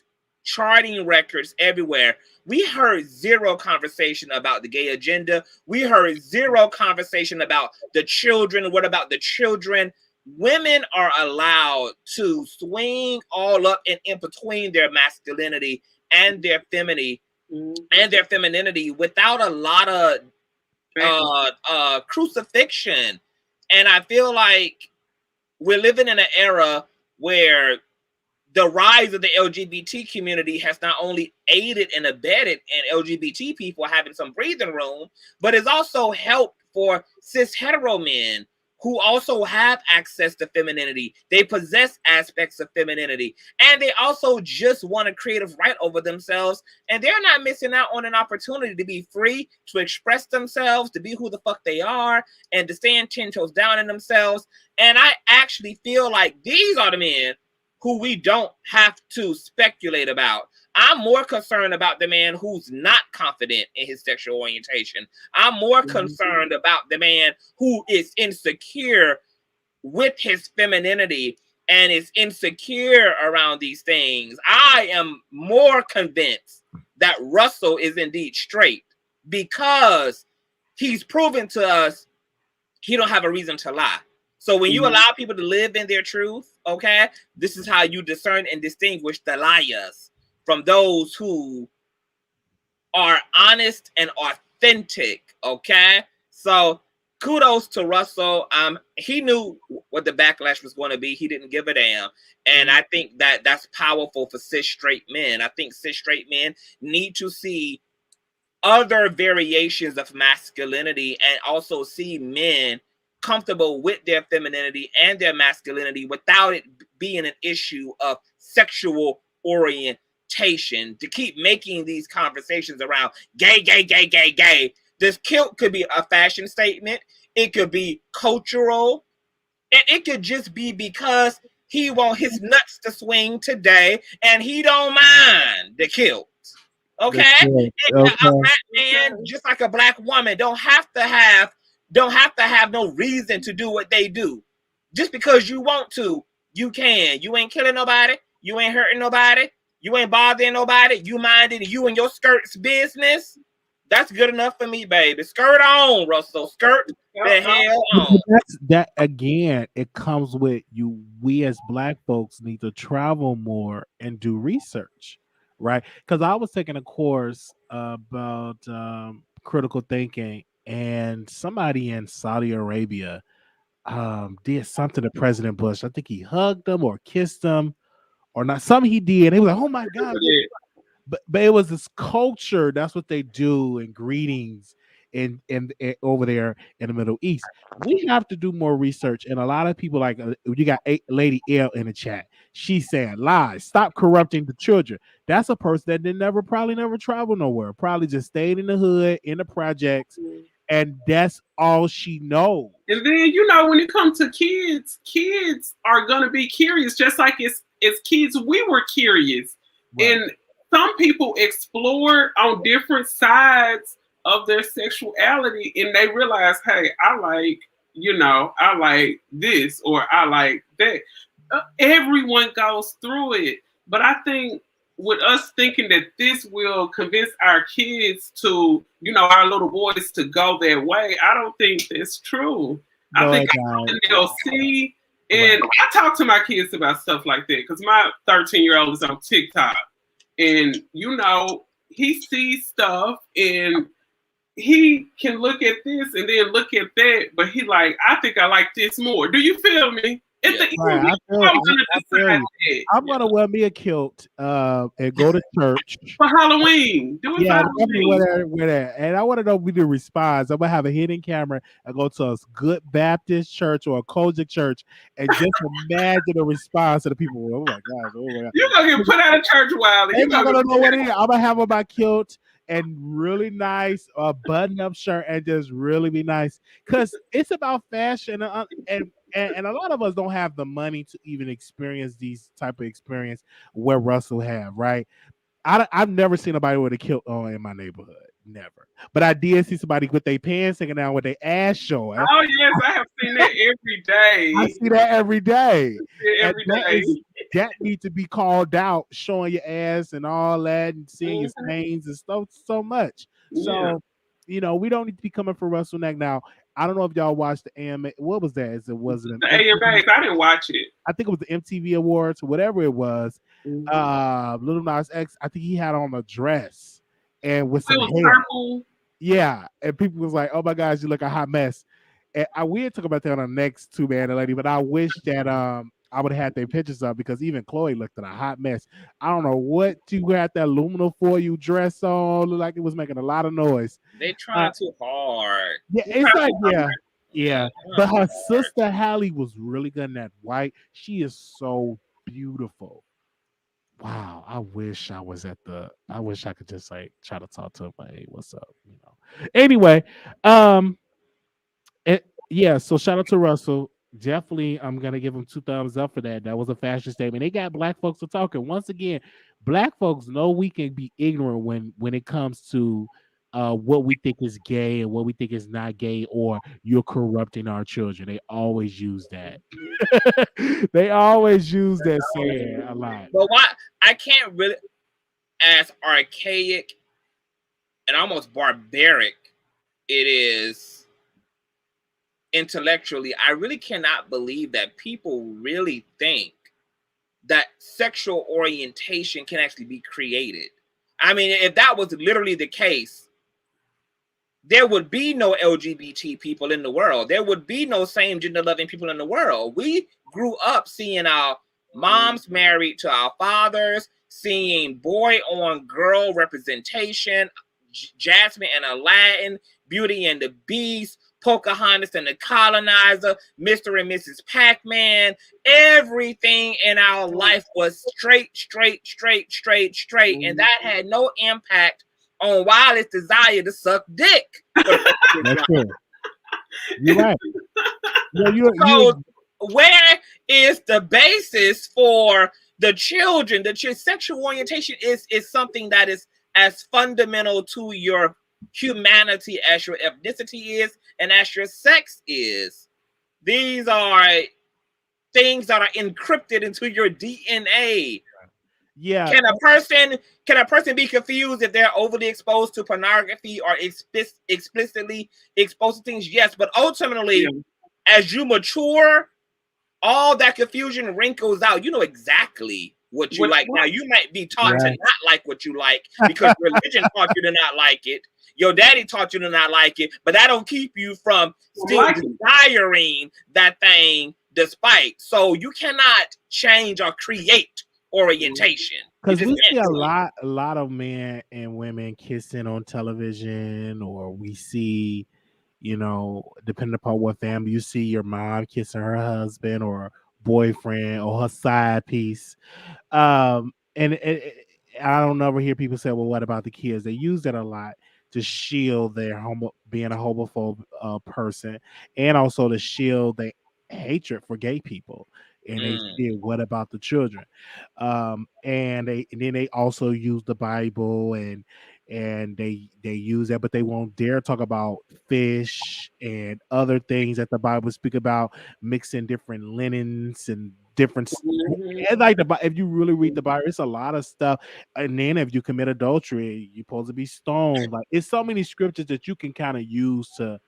charting records everywhere, we heard zero conversation about the gay agenda. We heard zero conversation about the children. What about the children? Women are allowed to swing all up and in between their masculinity and their femininity without a lot of crucifixion. And I feel like we're living in an era where the rise of the LGBT community has not only aided and abetted in LGBT people having some breathing room, but it's also helped for cis hetero men who also have access to femininity. They possess aspects of femininity, and they also just want a creative right over themselves, and they're not missing out on an opportunity to be free, to express themselves, to be who the fuck they are, and to stand 10 toes down in themselves. And I actually feel like these are the men who we don't have to speculate about. I'm more concerned about the man who's not confident in his sexual orientation. I'm more concerned about the man who is insecure with his femininity and is insecure around these things. I am more convinced that Russell is indeed straight because he's proven to us he don't have a reason to lie. So when you allow people to live in their truth, okay, this is how you discern and distinguish the liars from those who are honest and authentic, okay? So kudos to Russell. He knew what the backlash was going to be. He didn't give a damn. And I think that that's powerful for cis straight men. I think cis straight men need to see other variations of masculinity and also see men comfortable with their femininity and their masculinity without it being an issue of sexual orientation. To keep making these conversations around gay, gay, gay, gay, gay. This kilt could be a fashion statement. It could be cultural. And it could just be because he want his nuts to swing today and he don't mind the kilt. Okay? Okay. A black man, just like a black woman, don't have to have no reason to do what they do. Just because you want to, you can. You ain't killing nobody. You ain't hurting nobody. You ain't bothering nobody. You minding you and your skirt's business. That's good enough for me, baby. Skirt on, Russell. Skirt the hell on. That again, it comes with you. We as Black folks need to travel more and do research, right? Because I was taking a course about critical thinking, and somebody in Saudi Arabia did something to President Bush. I think he hugged him or kissed him or not. Something he did. They were like, "Oh my God!" But it was this culture. That's what they do in greetings in over there in the Middle East. We have to do more research, and a lot of people like you got Lady L in the chat. She's saying lies. Stop corrupting the children. That's a person that probably never traveled nowhere. Probably just stayed in the hood, in the projects, and that's all she knows. And then when it comes to kids, kids are gonna be curious, just like as kids we were curious. Right. And some people explore on different sides of their sexuality, and they realize, hey, I like this or I like that. Everyone goes through it, but I think with us thinking that this will convince our kids to, our little boys to go their way, I don't think that's true. I think they'll see. And I talk to my kids about stuff like that because my 13-year-old is on TikTok. And, he sees stuff and he can look at this and then look at that. But he like, I think I like this more. Do you feel me? I'm gonna wear me a kilt and go to church for Halloween. Do it for Halloween. Wear that. And I want to know if we do response. I'm gonna have a hidden camera and go to a good Baptist church or a Kojic church and just imagine the response of the people. Oh my God! You're gonna get put out of church, Wiley. You're not gonna know what it is. I'm gonna have on my kilt and really nice button-up shirt and just really be nice because it's about fashion and a lot of us don't have the money to even experience these type of experience where Russell have, right? I've never seen anybody with a kilt on in my neighborhood. Never. But I did see somebody with their pants hanging out with their ass showing. Oh, yes, I have seen that every day. I see that every day. Every day. That needs to be called out, showing your ass and all that and seeing your stains and stuff so much. So, we don't need to be coming for Russell Neck now. I don't know if y'all watched the AMA. What was that? Was it the AMA? I didn't watch it. I think it was the MTV Awards or whatever it was. Lil Nas X, I think he had on a dress and with some hair. Purple. Yeah, and people was like, "Oh my gosh, you look a hot mess." And we had talk about that on the next Two Man and Lady, but I wish that I would have had their pictures up because even Chloe looked at a hot mess. I don't know what you had that aluminum foil dress on. Looked like it was making a lot of noise. They trying too hard. Yeah, it's like yeah. But her sister Hallie was really good in that white. She is so beautiful. Wow, I wish I could just like try to talk to him like, hey, what's up? Anyway, so shout out to Russell. Definitely, I'm gonna give him 2 thumbs up for that. That was a fashion statement. They got black folks to talking. Once again, black folks know we can be ignorant when it comes to what we think is gay and what we think is not gay, or you're corrupting our children. They always use that. They always use that saying a lot. But why I can't really, as archaic and almost barbaric it is intellectually, I really cannot believe that people really think that sexual orientation can actually be created. I mean, if that was literally the case, there would be no LGBT people in the world. There would be no same gender loving people in the world. We grew up seeing our moms married to our fathers, seeing boy on girl representation, Jasmine and Aladdin, Beauty and the Beast, Pocahontas and the Colonizer, Mr. and Mrs. Pac-Man. Everything in our life was straight. And that had no impact on Wiley's desire to suck dick. That's true. You're right. Where is the basis for the children? Your sexual orientation is something that is as fundamental to your humanity as your ethnicity is and as your sex is. These are things that are encrypted into your DNA. Yeah. Can a person be confused if they're overly exposed to pornography or explicitly exposed to things? Yes, but ultimately, as you mature, all that confusion wrinkles out. You know exactly what you like. Now, you might be taught to not like what you like because religion taught you to not like it. Your daddy taught you to not like it, but that don't keep you from still desiring that thing despite. So you cannot change or create orientation. Because we see a lot of men and women kissing on television, or we see, depending upon what family you see, your mom kissing her husband or boyfriend or her side piece. And I don't ever hear people say, "Well, what about the kids?" They use that a lot to shield their being a homophobe person, and also to shield their hatred for gay people. And they Mm. say, "What about the children?" And then they also use the Bible and they use that, but they won't dare talk about fish and other things that the Bible speak about, mixing different linens and different. Mhm. And like if you really read the Bible, it's a lot of stuff. And then if you commit adultery, you're supposed to be stoned. Like it's so many scriptures that you can kind of use to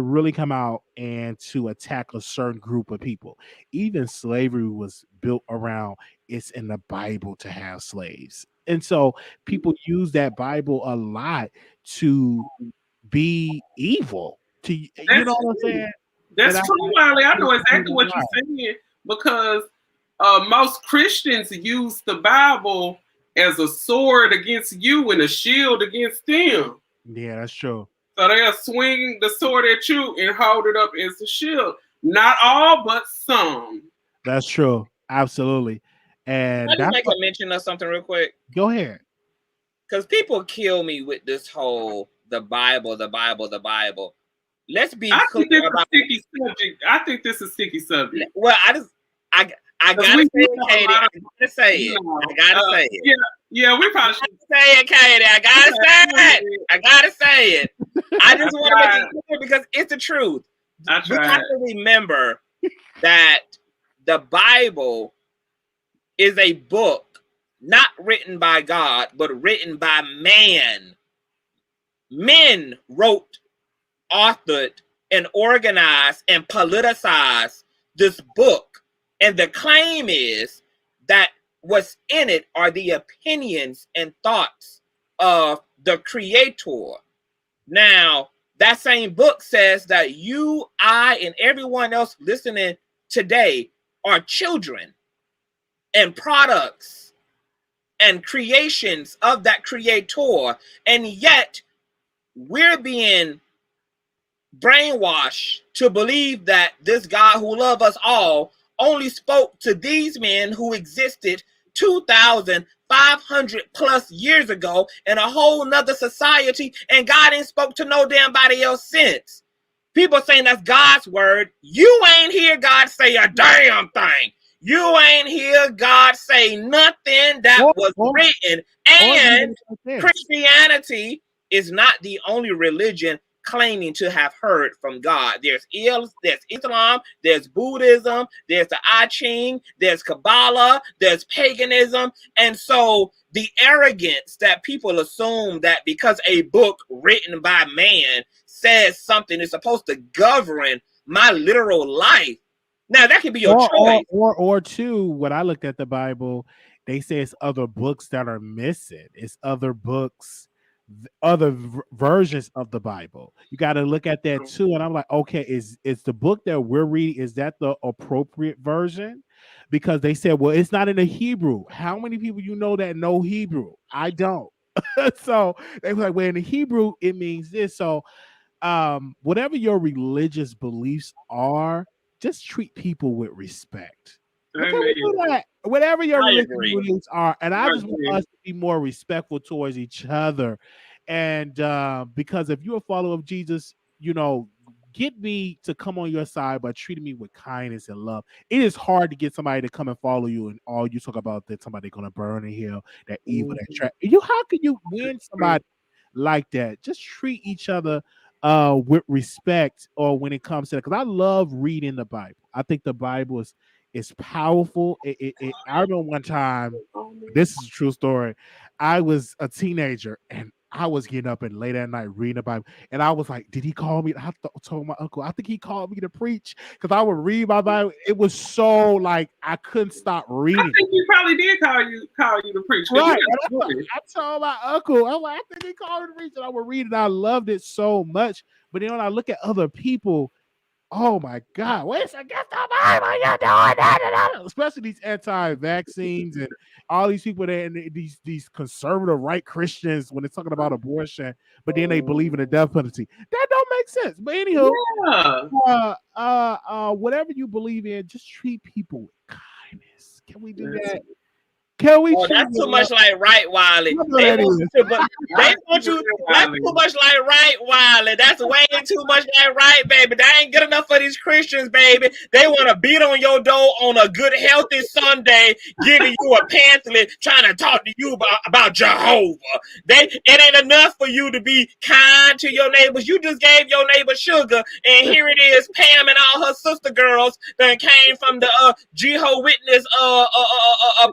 really come out and to attack a certain group of people. Even slavery was built around it's in the Bible to have slaves. And so people use that Bible a lot to be evil. To you That's know what I'm true. saying? And That's I, true, Wiley. I know I exactly what you're saying because most Christians use the Bible as a sword against you and a shield against them. yeah, that's true. So they'll swing the sword at you and hold it up as a shield. Not all, but some. That's true. Absolutely. Can I And just that's make what a mention of something real quick? go ahead. Because people kill me with this whole the Bible, the Bible, the Bible. Let's be I clear think this is a about. sticky subject. I think this is a sticky subject. Well, I Because gotta we say do it, have a Katie. lot I of, gotta say you it. know, I gotta say it. yeah, we probably should. Say it, Katie. I gotta say it. I gotta say it. I just want to make it clear because it's the truth. I We tried. have to remember that the Bible is a book not written by God, but written by man. Men wrote, authored, and organized and politicized this book. And the claim is that what's in it are the opinions and thoughts of the creator. Now, that same book says that you, I, and everyone else listening today are children and products and creations of that creator. And yet, we're being brainwashed to believe that this God who loves us all only spoke to these men who existed 2,500 plus years ago in a whole nother society, and God ain't spoke to no damn body else since. People saying that's God's word. You ain't hear God say a damn thing. You ain't hear God say nothing that was written. And Christianity is not the only religion claiming to have heard from God. There's Islam, there's Buddhism, there's the I Ching, there's Kabbalah, there's paganism. And so the arrogance that people assume that because a book written by man says something is supposed to govern my literal life. Now that could be your choice. Or two, when I looked at the Bible, they say it's other books that are missing. It's other books, other versions of the Bible. You got to look at that too. And I'm like, okay, is the book that we're reading, is that the appropriate version? Because they said, well, it's not in the Hebrew. How many people you know that know Hebrew? I don't. So they were like, well, in the Hebrew, it means this. So whatever your religious beliefs are, just treat people with respect. Okay, we do that. Whatever your religious beliefs are, and I just want us to be more respectful towards each other. And because if you're a follower of Jesus, you know, get me to come on your side by treating me with kindness and love. It is hard to get somebody to come and follow you, and all you talk about that somebody gonna burn in hell, that evil, that trap. You, how can you win somebody like that? Just treat each other with respect, or when it comes to that, because I love reading the Bible. I think the Bible is powerful. I remember one time, this is a true story. I was a teenager and I was getting up and late at night reading the Bible, and I was like, "Did he call me?" I told my uncle, "I think he called me to preach," because I would read my Bible. It was so like I couldn't stop reading. I think he probably did call you to preach. Right. I told my uncle, I'm like, "I think he called me to preach," and I would read it. I loved it so much. But then when I look at other people, oh my God, what's against the Bible? You're doing that. Especially these anti-vaccines and all these people that and these conservative right Christians when they're talking about abortion, but then they believe in the death penalty. That don't make sense. But anywho, Yeah. whatever you believe in, just treat people with kindness. Can we do that? Can we Oh, treat that's too them? much like right, Wiley. I know They that want is. you to, but they want you. That's too much like right, Wiley. That's way too much like right, baby. That ain't good enough for these Christians, baby. They want to beat on your door on a good, healthy Sunday, giving you a pamphlet, trying to talk to you about Jehovah. It ain't enough for you to be kind to your neighbors. You just gave your neighbor sugar, and here it is, Pam and all her sister girls that came from the Jeho Witness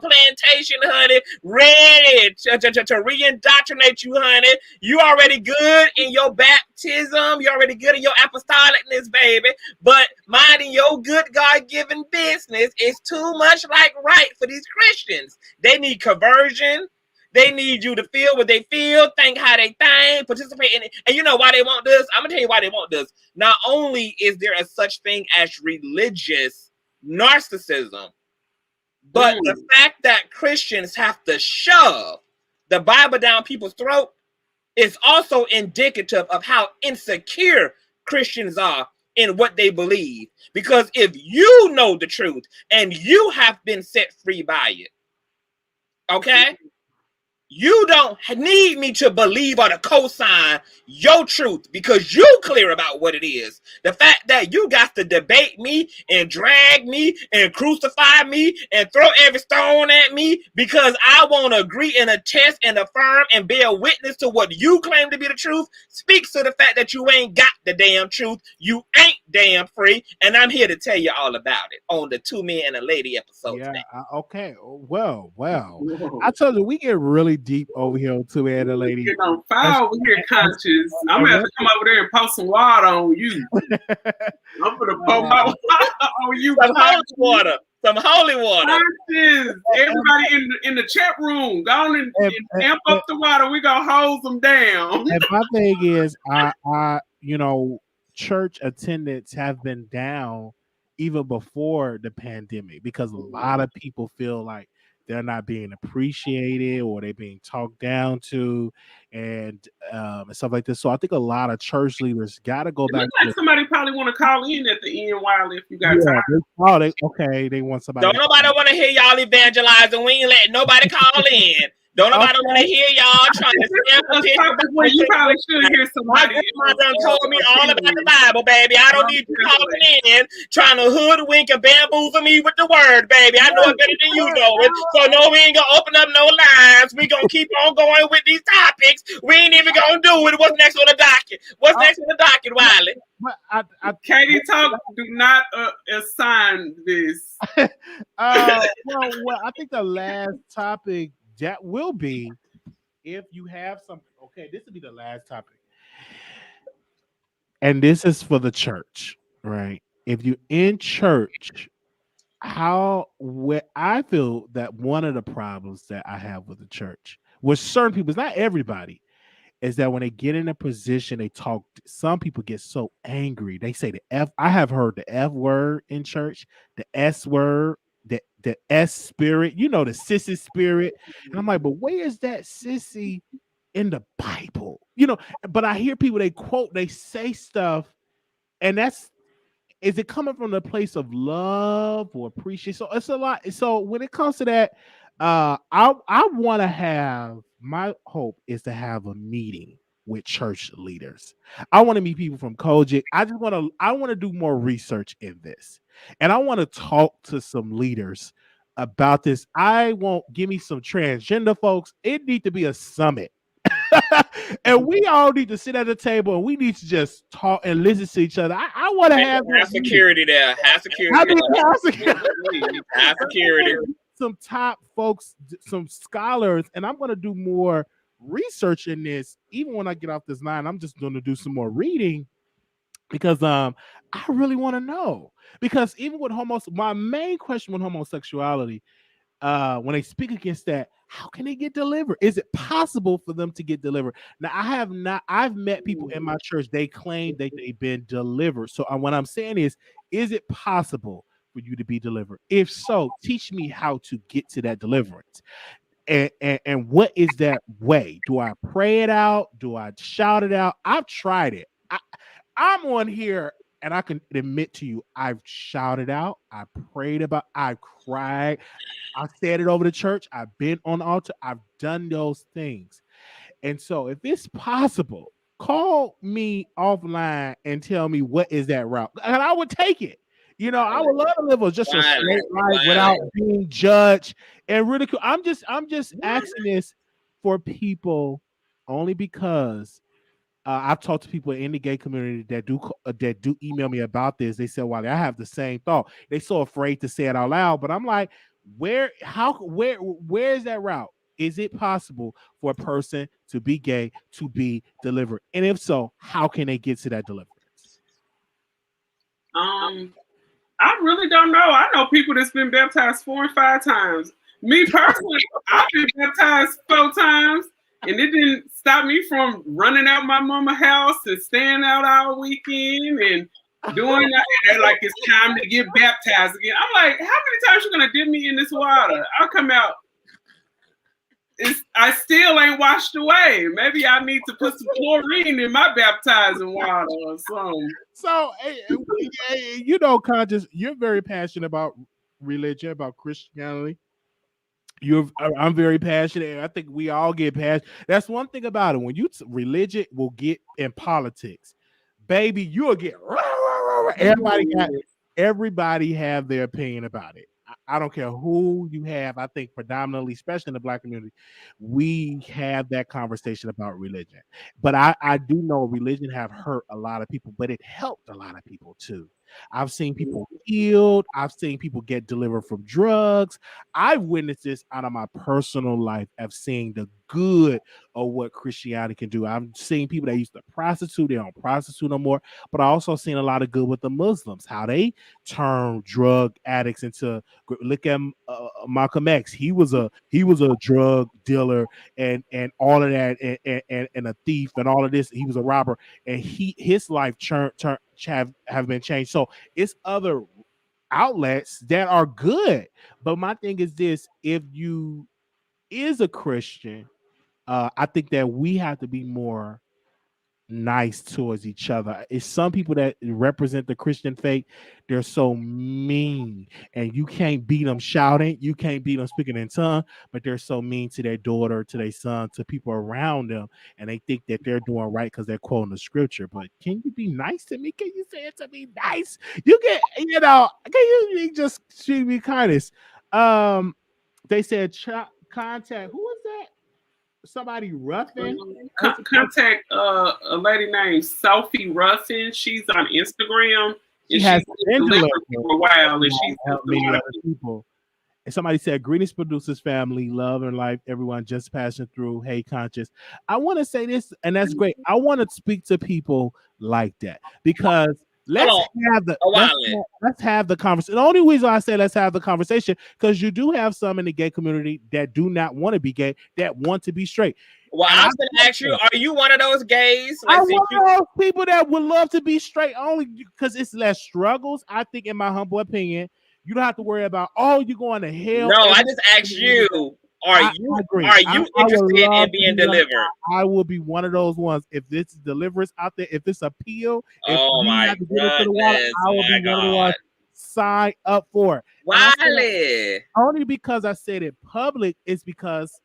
plantation, honey, ready to re-indoctrinate you, honey. You already good in your baptism. You already good in your apostolicness, baby. But minding your good God-given business is too much like right for these Christians. They need conversion. They need you to feel what they feel, think how they think, participate in it. And you know why they want this? I'm going to tell you why they want this. Not only is there a such thing as religious narcissism, but the fact that Christians have to shove the Bible down people's throat is also indicative of how insecure Christians are in what they believe. Because if you know the truth and you have been set free by it, okay? You don't need me to believe or to co-sign your truth because you clear about what it is. The fact that you got to debate me and drag me and crucify me and throw every stone at me because I won't agree and attest and affirm and bear witness to what you claim to be the truth speaks to the fact that you ain't got the damn truth. You ain't damn free. And I'm here to tell you all about it on the Two Men and a Lady episode today. Okay. Well. I told you we get really deep over here on Two Men and a Lady. Get on fire over here, conscious. I'm gonna have to come over there and post some water on you. I'm gonna pour my water on you. Some holy water. Some holy water. Conscious. Everybody in the chat room, go on and amp up the water. We gonna hose them down. And my thing is, I church attendance have been down even before the pandemic because a lot of people feel like they're not being appreciated or they're being talked down to and stuff like this. So I think a lot of church leaders got to go back. Like somebody probably want to call in at the end, Wiley, if you got time. They want somebody. Don't nobody want to hear y'all evangelizing. We ain't letting nobody call in. Don't nobody want to hear y'all trying to well, you probably should hear somebody. My grandma done told me all about the Bible, baby. I don't need you calling in trying to hoodwink and bamboozle me with the word, baby. I know it better than you know it. So no, we ain't gonna open up no lines. We gonna keep on going with these topics. We ain't even gonna do it. What's next on the docket? What's next on the docket, Wiley? Katie Talk, do not assign this. Well, I think the last topic that will be if you have some. Okay, this will be the last topic, and this is for the church, right? If you're in church, I feel that one of the problems that I have with the church, with certain people, it's not everybody, is that when they get in a position, they talk. Some people get so angry. They say the F. I have heard the F word in church, the S word, the S spirit, the sissy spirit. And I'm like, but where is that sissy in the Bible? But I hear people, they say stuff, and is it coming from the place of love or appreciation? So it's a lot. So when it comes to that, I want to have, my hope is to have a meeting with church leaders. I want to meet people from Kojic. I want to do more research in this. And I want to talk to some leaders about this. Give me some transgender folks. It need to be a summit. And we all need to sit at the table and we need to just talk and listen to each other. I want to have security there. Have security. Have security. Some top folks, some scholars, and I'm going to do more research in this. Even when I get off this line, I'm just going to do some more reading because I really want to know. Because even with my main question with homosexuality, when they speak against that, how can they get delivered? Is it possible for them to get delivered? Now, I've met people in my church, they claim that they've been delivered. So what I'm saying is it possible for you to be delivered? If so, teach me how to get to that deliverance. And what is that way? Do I pray it out? Do I shout it out? I've tried it. I'm on here and I can admit to you, I've shouted out, I prayed about, I cried, I said it over the church, I've been on the altar, I've done those things. And so if it's possible, call me offline and tell me what is that route. And I would take it. You know, I would love to live just a straight life without being judged and ridiculed. I'm just asking this for people only because I've talked to people in the gay community that do email me about this. They said, "Well, I have the same thought." They so afraid to say it out loud, but I'm like, where is that route? Is it possible for a person to be gay to be delivered? And if so, how can they get to that deliverance? I really don't know. I know people that's been baptized 4 and 5 times. Me personally, I've been baptized 4 times, and it didn't stop me from running out my mama's house and staying out all weekend and doing that. And like, it's time to get baptized again. I'm like, how many times you gonna dip me in this water? I'll come out. I still ain't washed away. Maybe I need to put some chlorine in my baptizing water or something. So, you know, Conscious, you're very passionate about religion, about Christianity. I'm very passionate. I think we all get passionate. That's one thing about it. When religion will get in politics, baby, you'll get everybody have their opinion about it. I don't care who you have. I think predominantly, especially in the Black community, we have that conversation about religion. But I do know religion have hurt a lot of people, but it helped a lot of people too. I've seen people healed. I've seen people get delivered from drugs. I've witnessed this out of my personal life of seeing the good of what Christianity can do. I've seen people that used to prostitute, they don't prostitute no more. But I also seen a lot of good with the Muslims, how they turn drug addicts into. Look at Malcolm X. He was a drug dealer and all of that and a thief and all of this. He was a robber and his life have been changed. So it's other outlets that are good. But my thing is this: if you is a Christian, I think that we have to be more nice towards each other. It's some people that represent the Christian faith, they're so mean, and you can't beat them shouting, you can't beat them speaking in tongue, but they're so mean to their daughter, to their son, to people around them, and they think that they're doing right because they're quoting the scripture. But can you be nice to me? Can you say it to me nice? You get, can you just treat me kindness? They said contact. Who was that? Somebody Ruffin. Contact a lady named Sophie Ruffin. She's on Instagram. She has been delivered for a while, and she's helped many other people. And somebody said, "Greetings, producers, family, love and life, everyone just passing through. Hey, Conscious." I want to say this, and that's great. I want to speak to people like that because let's have the conversation. The only reason I say let's have the conversation because you do have some in the gay community that do not want to be gay, that want to be straight. Well, I was going to ask you, are you one of those gays? Like, I'm one of those people that would love to be straight only because it's less struggles. I think, in my humble opinion, you don't have to worry about, you're going to hell. No, I just asked you. Are you interested in being delivered? I will be one of those ones. If this is deliverance out there, if it's appeal, oh my goodness, I will be one of the ones sign up for it. Wiley. Only because I said it public is because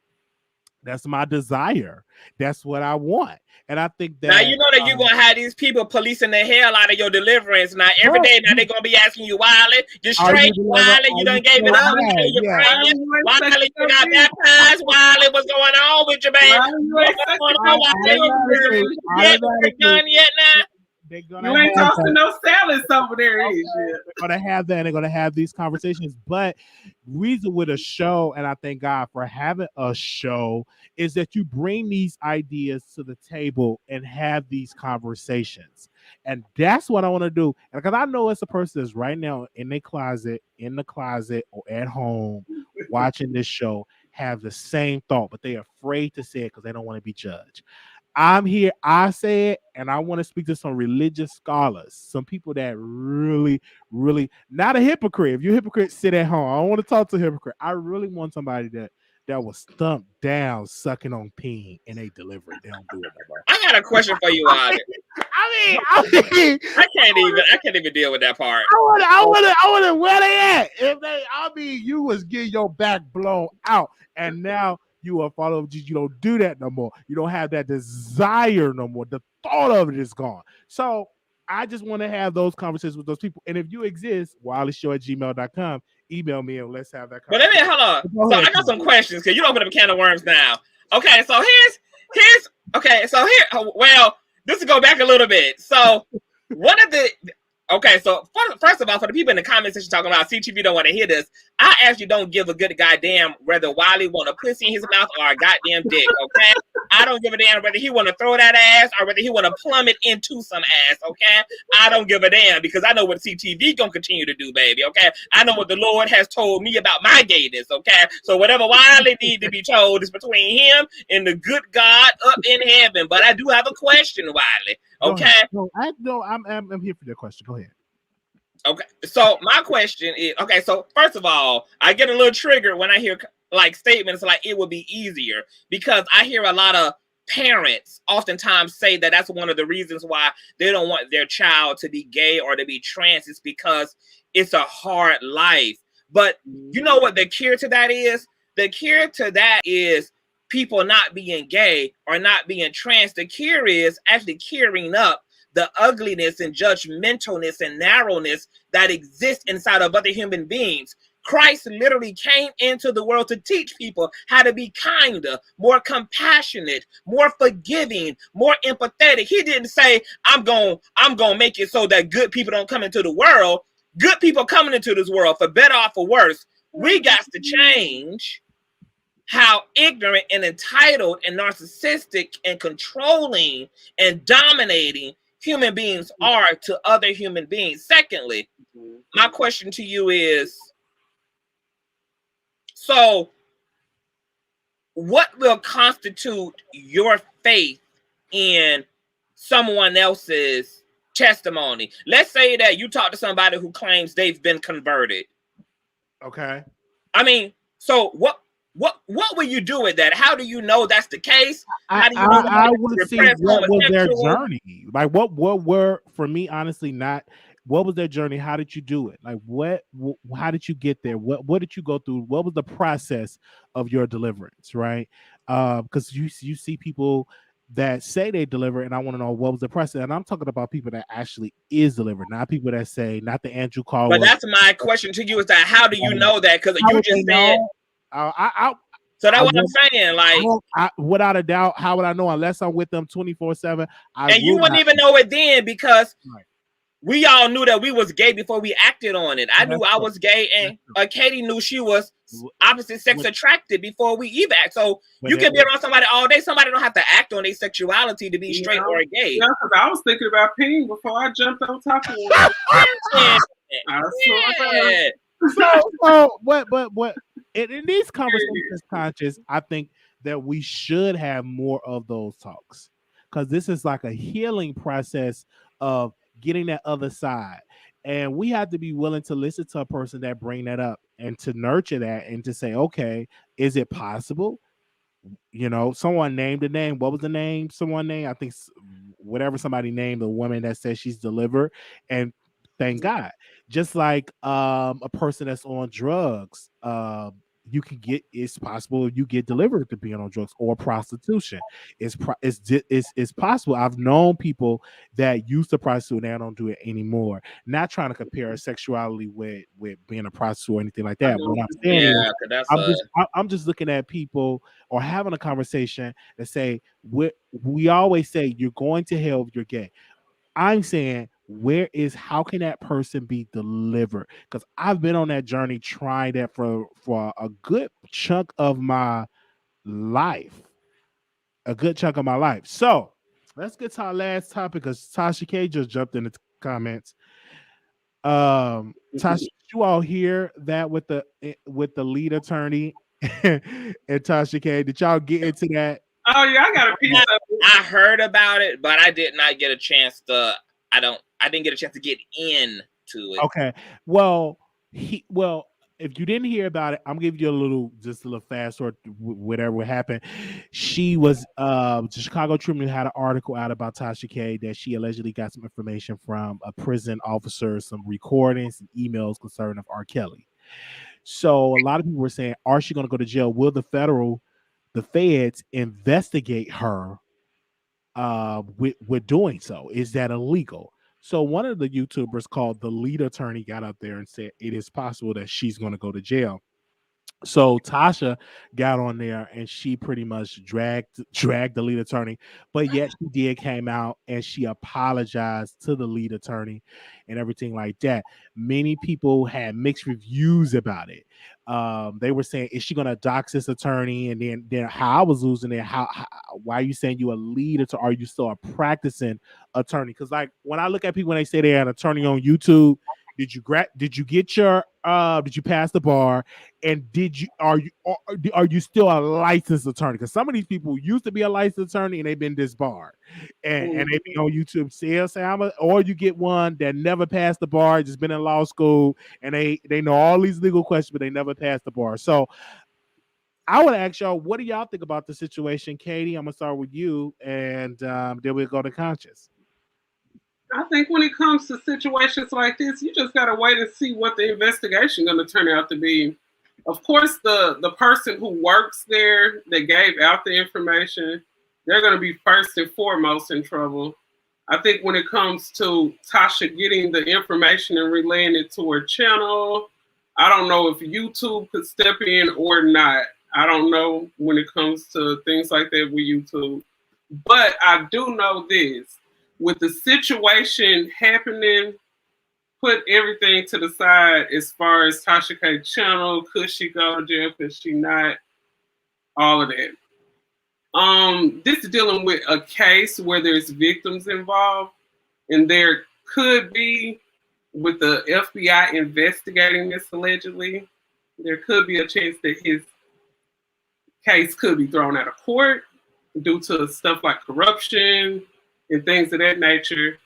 that's my desire. That's what I want. And I think that now you know that you're gonna have these people policing the hell out of your deliverance. Now every day now they're gonna be asking you, Wiley, you straight, Wiley, you done gave it up, you're praying, Wiley, you got baptized, Wiley, what's going on with you, man? What's going on? You done yet now? You ain't tossing no salads over there, is you? They're gonna have that. They're gonna have these conversations. But reason with a show, and I thank God for having a show, is that you bring these ideas to the table and have these conversations. And that's what I want to do. And because I know it's a person that's right now in the closet, or at home watching this show, have the same thought, but they're afraid to say it because they don't want to be judged. I'm here, I say it, and I want to speak to some religious scholars, some people that really, really, not a hypocrite. If you're a hypocrite, sit at home. I don't want to talk to a hypocrite. I really want somebody that was stumped down sucking on peen and they deliver it. They don't do it no more. I got a question for you, Wiley. I can't even deal with that part. I want to where they at? You was getting your back blown out, and now you are following Jesus. You don't do that no more. You don't have that desire no more. The thought of it is gone. So I just want to have those conversations with those people. And if you exist, wileyshow@gmail.com, email me and let's have that conversation. But let me hold on. So I got some questions because you open up a can of worms now. Okay, so here's okay. So well, this will go back a little bit. So one of the so first of all, for the people in the comment section talking about CTV don't want to hear this, I actually don't give a good goddamn whether Wiley want a pussy in his mouth or a goddamn dick, okay? I don't give a damn whether he want to throw that ass or whether he want to plumb it into some ass, okay? I don't give a damn because I know what CTV gonna continue to do, baby, okay? I know what the Lord has told me about my gayness, okay? So whatever Wiley need to be told is between him and the good God up in heaven. But I do have a question, Wiley, okay? I'm here for your question. Go ahead. Okay, so my question is, okay, so first of all, I get a little triggered when I hear like statements like it would be easier because I hear a lot of parents oftentimes say that that's one of the reasons why they don't want their child to be gay or to be trans is because it's a hard life. But you know what the cure to that is? The cure to that is people not being gay or not being trans. The cure is actually curing up the ugliness and judgmentalness and narrowness that exists inside of other human beings. Christ literally came into the world to teach people how to be kinder, more compassionate, more forgiving, more empathetic. He didn't say, I'm going to make it so that good people don't come into the world. Good people coming into this world, for better or for worse. We got to change how ignorant and entitled and narcissistic and controlling and dominating human beings are to other human beings. Secondly, my question to you is, so what will constitute your faith in someone else's testimony? Let's say that you talk to somebody who claims they've been converted. Okay. I mean, so what will you do with that? How do you know that's the case? How do you know I want to see what was their journey. Like what were, for me, honestly, not what was their journey? How did you do it? Like how did you get there? What did you go through? What was the process of your deliverance, right? Because you see people that say they deliver, and I want to know what was the process. And I'm talking about people that actually is delivered, not people that say, not the Andrew Caldwell. But that's my question to you is that how do you know that? Because you just said. So that's what I'm saying. Like, without a doubt, how would I know unless I'm with them 24/7? And you wouldn't even know it then because we all knew that we was gay before we acted on it. I knew I was gay, and Katie knew she was opposite sex attracted before we even act. So you can be around somebody all day. Somebody don't have to act on their sexuality to be straight or gay. Yeah, because I was thinking about peeing before I jumped on top of it. But in these conversations, conscious, I think that we should have more of those talks because this is like a healing process of getting that other side, and we have to be willing to listen to a person that bring that up and to nurture that and to say, okay, is it possible? You know, someone named a name. What was the name? Someone named, I think, whatever somebody named the woman that says she's delivered, and thank God. Just like a person that's on drugs, you can get. It's possible you get delivered to being on drugs or prostitution. It's possible. I've known people that used to prostitute and they don't do it anymore. Not trying to compare sexuality with being a prostitute or anything like that. What I'm saying is, I'm just looking at people or having a conversation that say we always say you're going to hell if you're gay. I'm saying, how can that person be delivered? Because I've been on that journey trying that for a good chunk of my life. So let's get to our last topic because Tasha K just jumped in the comments. Tasha, you all hear that with the lead attorney and Tasha K? Did y'all get into that? Oh yeah, I got a piece of it. I heard about it, but I did not get a chance to. I didn't get a chance to get into it. Okay. Well, if you didn't hear about it, I'm giving you just a little fast or whatever happened. She was the Chicago Tribune had an article out about Tasha K that she allegedly got some information from a prison officer, some recordings and emails concerning of R. Kelly. So a lot of people were saying, are she going to go to jail? Will the feds investigate her with doing so? Is that illegal? So one of the YouTubers called the lead attorney got up there and said it is possible that she's going to go to jail. So Tasha got on there and she pretty much dragged the lead attorney, but yet she did came out and she apologized to the lead attorney and everything like that. Many people had mixed reviews about it. They were saying, "Is she gonna dox this attorney?" And then how I was losing it. How why are you saying you a lead attorney? Are you still a practicing attorney? Because like when I look at people when they say they're an attorney on YouTube, did you get your did you pass the bar? And are you still a licensed attorney? Because some of these people used to be a licensed attorney and they've been disbarred, and they be on YouTube say or you get one that never passed the bar, just been in law school, and they know all these legal questions, but they never passed the bar. So I want to ask y'all, what do y'all think about the situation? Katie, I'm gonna start with you, and then we'll go to Conscious. I think when it comes to situations like this, you just gotta wait and see what the investigation gonna turn out to be. Of course, the person who works there that gave out the information, they're gonna be first and foremost in trouble. I think when it comes to Tasha getting the information and relaying it to her channel, I don't know if YouTube could step in or not. I don't know when it comes to things like that with YouTube. But I do know this. With the situation happening, put everything to the side as far as Tasha K channel. Could she go to jail? Could she not? All of that. This is dealing with a case where there's victims involved, and there could be, with the FBI investigating this allegedly, there could be a chance that his case could be thrown out of court due to stuff like corruption and things of that nature.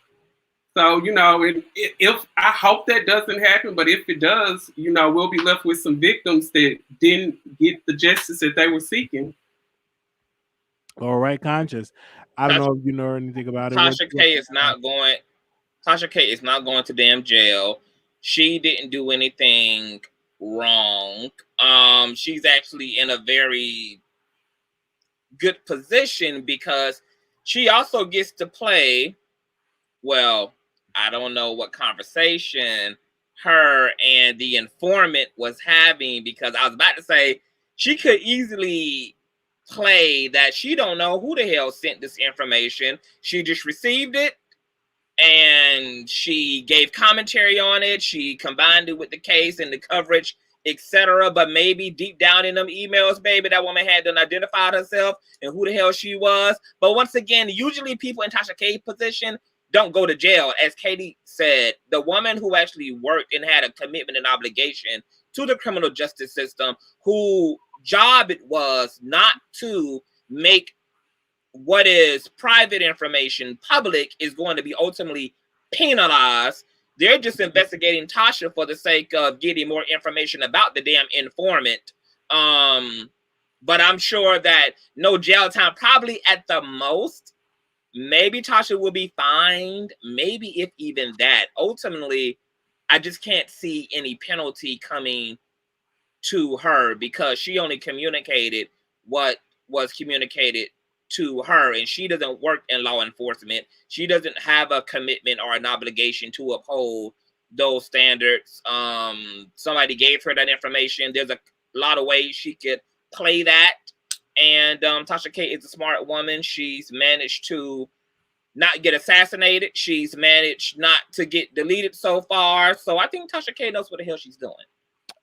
So, if I hope that doesn't happen, but if it does, we'll be left with some victims that didn't get the justice that they were seeking. All right, Conscious. I don't know if you know anything about it. Tasha K is not going. Tasha K is not going to damn jail. She didn't do anything wrong. She's actually in a very good position because she also gets to play. Well, I don't know what conversation her and the informant was having, because I was about to say she could easily play that she don't know who the hell sent this information. She just received it and she gave commentary on it. She combined it with the case and the coverage, etc. But maybe deep down in them emails, baby, that woman hadn't identified herself and who the hell she was. But once again, usually people in Tasha K's position don't go to jail. As Katie said, the woman who actually worked and had a commitment and obligation to the criminal justice system, whose job it was not to make what is private information public, is going to be ultimately penalized. They're just investigating Tasha for the sake of getting more information about the damn informant. But I'm sure that no jail time, probably at the most. Maybe Tasha will be fined, maybe if even that. Ultimately, I just can't see any penalty coming to her because she only communicated what was communicated to her, and she doesn't work in law enforcement. She doesn't have a commitment or an obligation to uphold those standards. Somebody gave her that information. There's a lot of ways she could play that. And Tasha K is a smart woman. She's managed to not get assassinated. She's managed not to get deleted so far. So I think Tasha K knows what the hell she's doing.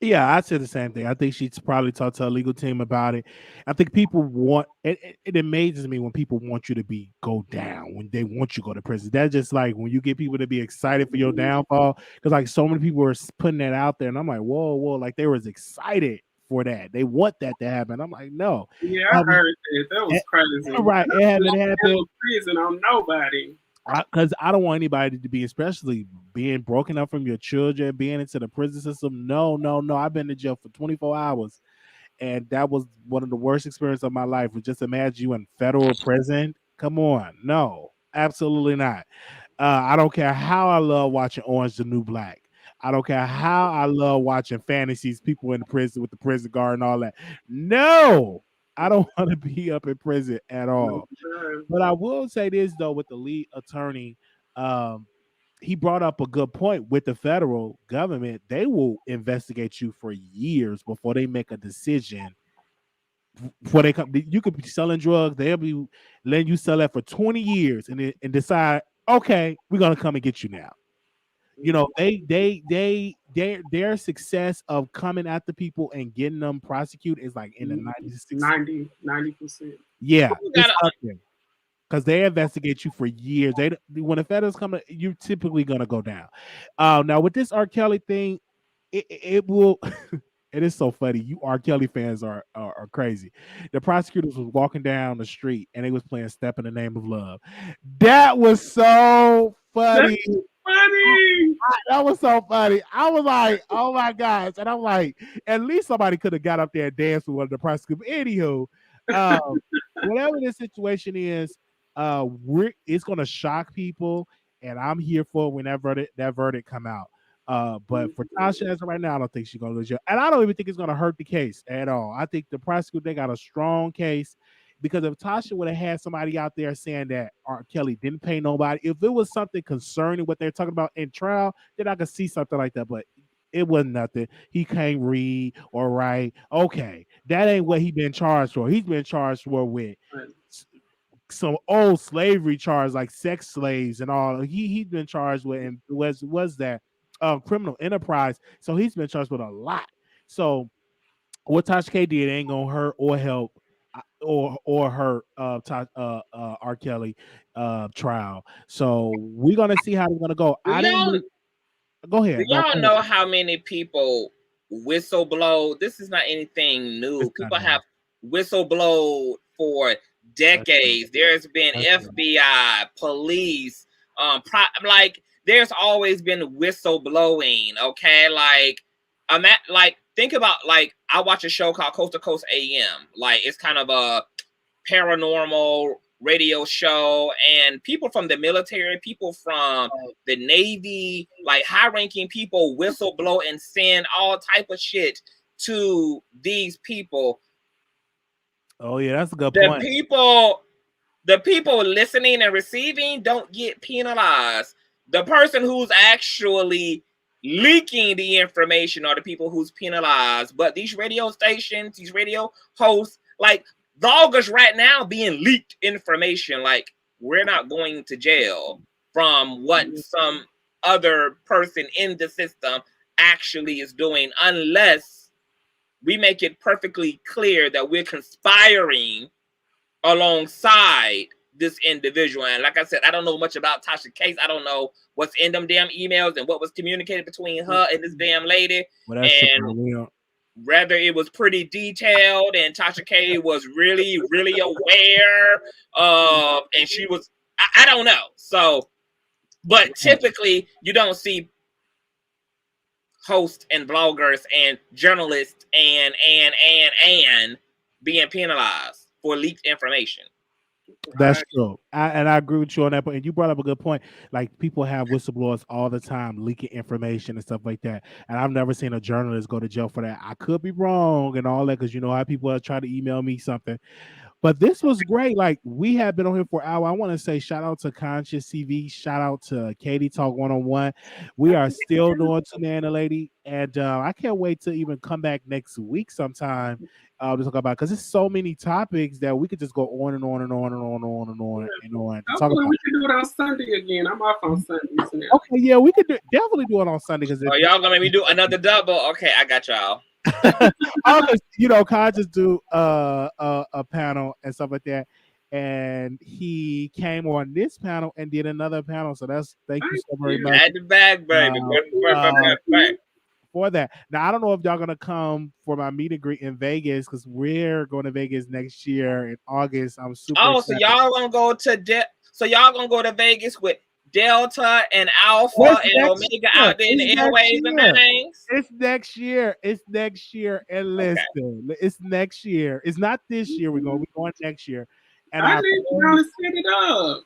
Yeah, I'd say the same thing. I think she's probably talked to her legal team about it. I think people want it amazes me when people want you to be go down, when they want you to go to prison. That's just like when you get people to be excited for your downfall. Because like so many people were putting that out there, and I'm like, whoa, whoa, like they was excited for that. They want that to happen. I'm like, no. Yeah, I Um, heard that. That was crazy. right, it haven't happened. No prison on nobody. Because I don't want anybody to be, especially being broken up from your children, being into the prison system. No, no, no. I've been in jail for 24 hours, and that was one of the worst experiences of my life. Was just imagine you in federal prison. Come on, no, absolutely not. I don't care how I love watching Orange the New Black. I don't care how I love watching fantasies, people in the prison with the prison guard and all that. No, I don't want to be up in prison at No, all. sure. But I will say this though, with the lead attorney, um, he brought up a good point with the federal government. They will investigate you for years before they make a decision. Before they come, you could be selling drugs. They'll be letting you sell that for 20 years and decide, okay, we're gonna come and get you now. You know, their success of coming at the people and getting them prosecuted is like in the 96. 90%. Yeah, You it's gotta, up there. Because they investigate you for years. They when the feds come, you're typically gonna go down. Now with this R. Kelly thing, it will. It is so funny. You R. Kelly fans are crazy. The prosecutors was walking down the street and they was playing "Step in the Name of Love." That was so That's funny. funny. That was so funny. I was like, oh my gosh. And I'm like, at least somebody could have got up there and danced with one of the prosecutors. Anywho, um, whatever the situation is, it's gonna shock people, and I'm here for when that verdict come out. But for Tasha as of right now, I don't think she's gonna lose you. And I don't even think it's gonna hurt the case at all. I think the prosecutor they got a strong case because if Tasha would have had somebody out there saying that R. Kelly didn't pay nobody, if it was something concerning what they're talking about in trial, then I could see something like that. But it wasn't nothing. He can't read or write. Okay, that ain't what he been charged for. He's been charged for with some old slavery charge like sex slaves and all. He's been charged with and was that criminal enterprise. So he's been charged with a lot. So what Tasha K did ain't gonna hurt or help or hurt R. Kelly trial. So we're gonna see how it's gonna go. do I didn't y'all really go do ahead. No, y'all go ahead. know how many people whistleblow? This is not anything new. It's not People new. have whistleblowed for That's true. decades. There's been That's true. FBI, police, like there's always been whistleblowing. Okay, like I'm at like think about like I watch a show called Coast to Coast AM. Like it's kind of a paranormal radio show, and people from the military, people from the Navy, like high-ranking people whistleblow and send all type of shit to these people. Oh yeah, that's a good The point. people listening and receiving don't get penalized. The person who's actually leaking the information are the people who's penalized. But these radio stations, these radio hosts, like vloggers right now being leaked information, like we're not going to jail from what some other person in the system actually is doing unless we make it perfectly clear that we're conspiring alongside this individual. And like I said, I don't know much about Tasha's case. I don't know what's in them damn emails and what was communicated between her and this damn lady. Well, that's true. And whether it was pretty detailed and Tasha K was really, really aware of, and she was, I don't know. So, but typically you don't see hosts and bloggers and journalists and being penalized for leaked information. That's true. I agree with you on that point. And you brought up a good point. Like people have whistleblowers all the time leaking information and stuff like that. And I've never seen a journalist go to jail for that. I could be wrong and all that because you know how people try to email me something. But this was great. Like we have been on here for an hour. I want to say shout out to Conscious TV, shout out to Katie Talk 101. We are still doing Two Man and a Lady, and I can't wait to even come back next week sometime to talk about because there's so many topics that we could just go on and on and on and on and on and on and on to talk Hopefully about. we can do it on Sunday again. I'm off on Sundays now. Okay, yeah, we could definitely do it on Sunday because Oh, y'all gonna make me do another double? Okay, I got y'all. you know, Kai just do a panel and stuff like that, and he came on this panel and did another panel. So that's thank you so very much. At the back, baby. For that. Now I don't know if y'all gonna come for my meet and greet in Vegas because we're going to Vegas next year in August. I'm super. So y'all gonna go to y'all gonna go to Vegas with Delta and Alpha and Omega out there in the airways and things. It's next year. It's next year. And listen, it's next year. It's not this year. We're going next year. And I need to set it up.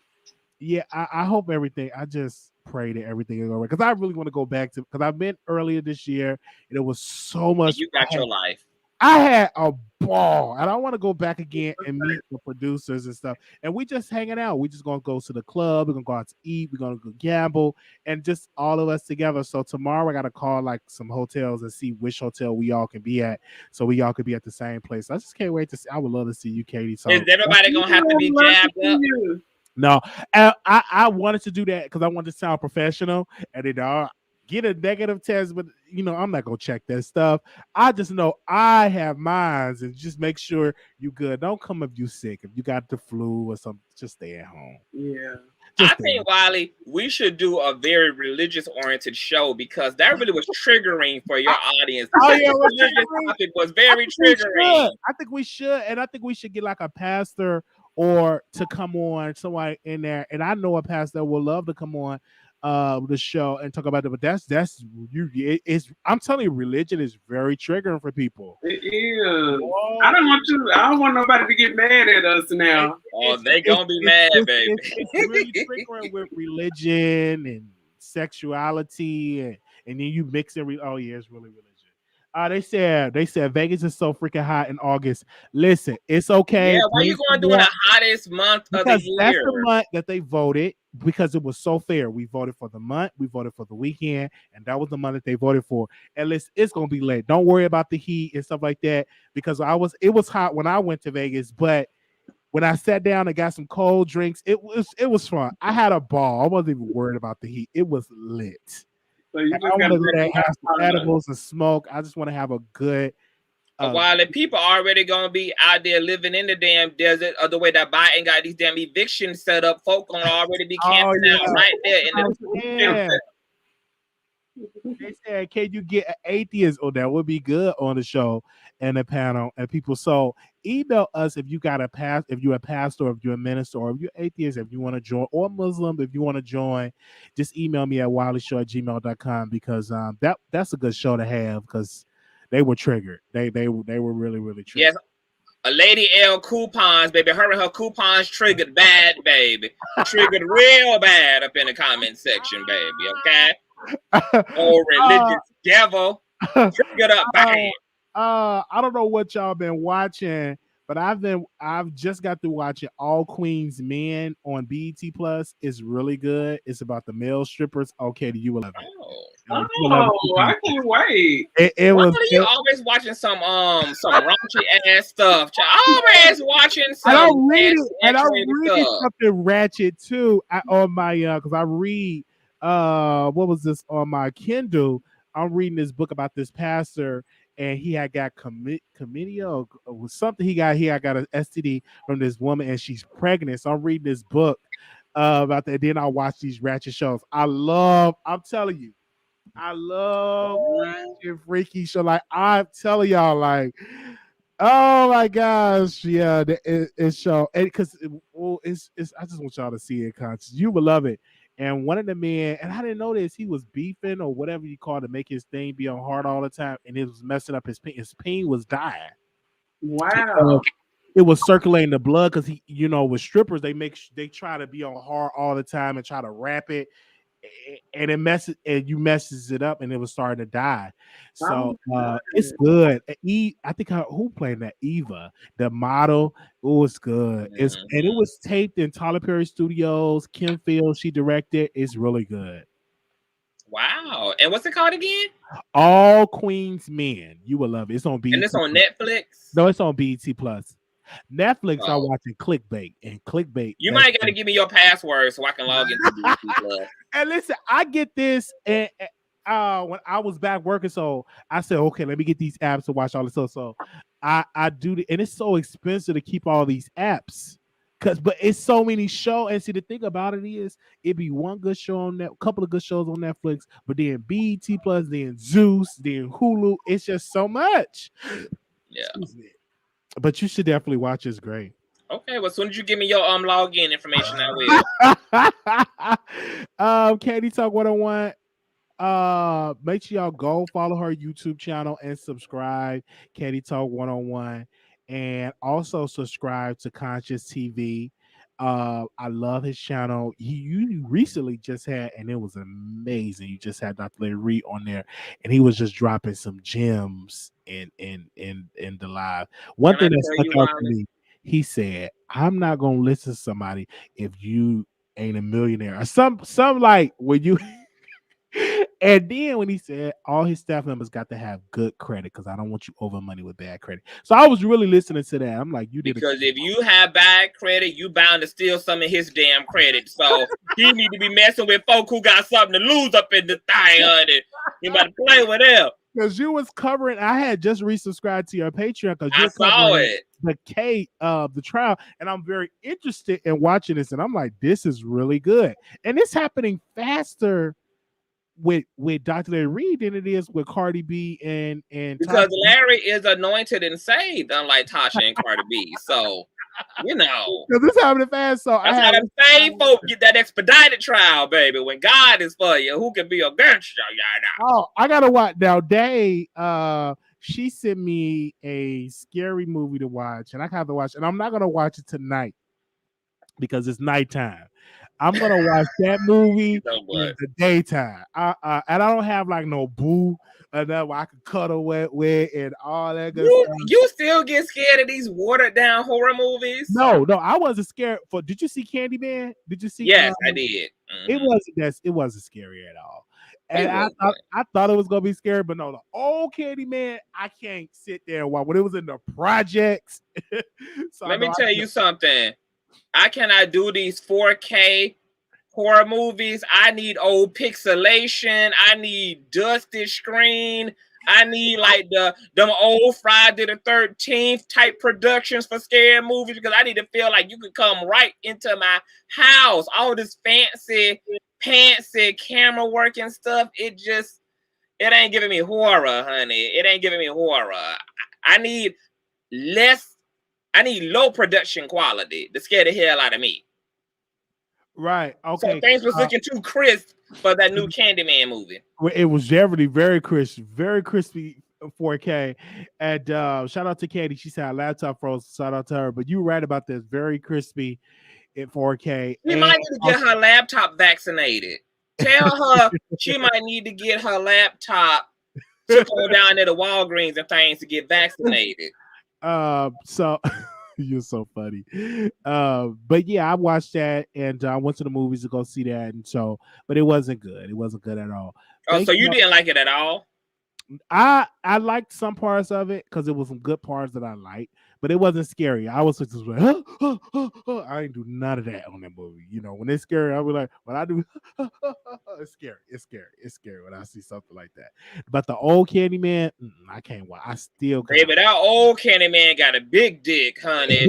Yeah, I hope everything. I just pray that everything is all right because I really want to go back to because I've been earlier this year and it was so much. And you got your life. I had a ball, and I want to go back again and meet the producers and stuff. And we just hanging out. We just gonna go to the club. We're gonna go out to eat. We're gonna go gamble, and just all of us together. So tomorrow I gotta call like some hotels and see which hotel we all can be at, so we all could be at the same place. I just can't wait to see. I would love to see you, Katie. So is everybody gonna have to be jabbed up? No, I wanted to do that because I wanted to sound professional, and then get a negative test, but I'm not gonna check that stuff. I just know I have mines, and just make sure you good. Don't come if you sick. If you got the flu or something, just stay at home. Yeah. I think, Wiley, we should do a very religious-oriented show because that really was triggering for your audience. Oh yeah, religious topic was very triggering. I think we should, and I think we should get like a pastor or to come on, somebody in there. And I know a pastor will love to come on the show and talk about it. But that's you. It's I'm telling you, religion is very triggering for people. It is. Oh. I don't want nobody to get mad at us now. They gonna be mad, baby. It's really triggering with religion and sexuality, and then you mix it. Oh yeah, it's really religion. They said Vegas is so freaking hot in August. Listen, it's okay. Yeah, why you going to do the hottest month of the year? That's the month that they voted because it was so fair. We voted for the month, we voted for the weekend, and that was the month that they voted for. And listen, it's gonna be late. Don't worry about the heat and stuff like that because it was hot when I went to Vegas, but when I sat down and got some cold drinks, it was fun. I had a ball. I wasn't even worried about the heat. It was lit. So you I want to have some edibles and smoke. I just want to have a good. While the people already gonna be out there living in the damn desert, or the way that Biden got these damn evictions set up, folk gonna already be camping out right there in the. They said, "Can you get an atheist?" Oh, that would be good on the show and the panel and people. So email us if you got if you're a pastor, if you're a minister, or if you're atheist, if you want to join, or Muslim, if you want to join, just email me at wileyshow@gmail.com because that's a good show to have because they were triggered. They were really, really triggered. Yes. A Lady L coupons, baby. Her and her coupons triggered bad, baby. Triggered real bad up in the comment section, baby. Okay. Oh, religious devil. Triggered up bad. I don't know what y'all been watching, but I've just got through watching All Queens Men on BET Plus. It's really good. It's about the male strippers. Okay, you will love it. I can't wait. It was. You always watching some raunchy ass stuff. Always watching some. I'm reading something ratchet too on my because I read what was this on my Kindle. I'm reading this book about this pastor. And he had got chlamydia or something. He got an STD from this woman, and she's pregnant. So I'm reading this book about that. Then I watch these ratchet shows. I'm telling you, I love ratchet freaky show. Like I'm telling y'all, like, oh my gosh, yeah, it's show. And because it's I just want y'all to see it, conscious. You will love it. And one of the men, and I didn't know this, he was beefing or whatever you call it to make his thing be on hard all the time, and it was messing up his pain. His pain was dying. Wow. It was circulating the blood because he, with strippers, they try to be on hard all the time and try to wrap it. and it messes and you messes it up, and it was starting to die. So Oh, it's good. I think who played that Eva, the model. It was good. And it was taped in Tyler Perry Studios. Kim Fields, she directed. It's really good. Wow. And what's it called again? All Queen's Men. You will love it. It's on BET. And it's on Netflix? No, it's on BET Plus. Netflix, I'm Oh. watching Clickbait, and Clickbait. You might got to give me your password so I can log into BET Plus. And listen, I get this, and when I was back working, so I said, okay, let me get these apps to watch all this stuff. So I do, and it's so expensive to keep all these apps, but it's so many shows. And see, the thing about it is, it'd be one good show on that, couple of good shows on Netflix, but then BET Plus, then Zeus, then Hulu. It's just so much. Yeah. But you should definitely watch. It's great. Okay, well, as soon as you give me your login information, I will. Candy Talk 101. Make sure y'all go follow her YouTube channel and subscribe. Candy Talk 101. And also subscribe to Conscious TV. I love his channel. You recently just had, and it was amazing. You just had Dr. Larry Reed on there, and he was just dropping some gems in the live. One thing that stuck out to me, he said, "I'm not gonna listen to somebody if you ain't a millionaire." Or some like when you. And then when he said all his staff members got to have good credit because I don't want you over money with bad credit. So I was really listening to that. I'm like, you did because if you have bad credit, you bound to steal some of his damn credit. So he need to be messing with folk who got something to lose up in the thing, honey. You better play with them. Because you was covering, I had just resubscribed to your Patreon because I saw it. The K of the trial, and I'm very interested in watching this. And I'm like, this is really good, and it's happening faster with Dr. Larry Reed than it is with Cardi B and because Tasha. Larry is anointed and saved, unlike Tasha and Cardi B. So you know, because it's happening fast. So that's how them same folk get that expedited trial, baby. When God is for you, who can be against you? Oh, I gotta watch now. Day, she sent me a scary movie to watch, and I have to watch, and I'm not gonna watch it tonight because it's nighttime. I'm gonna watch that movie in the daytime. And I don't have like no boo enough I could cuddle with and all that good stuff. You still get scared of these watered down horror movies? No, I wasn't scared. Did you see Candyman? Did you see? Yes, I did. Mm-hmm. It wasn't scary at all. And I thought it was gonna be scary, but no, the old Candyman, I can't sit there and watch when it was in the projects. So let me tell you something. I cannot do these 4K horror movies. I need old pixelation. I need dusted screen. I need like them old Friday the 13th type productions for scary movies because I need to feel like you could come right into my house. All this fancy camera work and stuff. It ain't giving me horror, honey. It ain't giving me horror. I need low production quality to scare the hell out of me. Right. Okay. So things was looking too crisp for that new Candyman movie. It was very, very crisp, very crispy 4K. And shout out to Katie. She said our laptop froze. Shout out to her. But you were right about this. Very crispy in 4K. We might need to get her laptop vaccinated. Tell her she might need to get her laptop to go down to the Walgreens and things to get vaccinated. So you're so funny. But yeah, I watched that and I went to the movies to go see that, and so, but it wasn't good. It wasn't good at all. So you didn't like it at all? I liked some parts of it because it was some good parts that I liked, but it wasn't scary. I was just like, I didn't do none of that on that movie. You know, when it's scary, I'll be like, when I do, it's scary. It's scary. It's scary when I see something like that. But the old Candyman, I can't watch. I still can't. Baby, that old Candyman got a big dick, honey.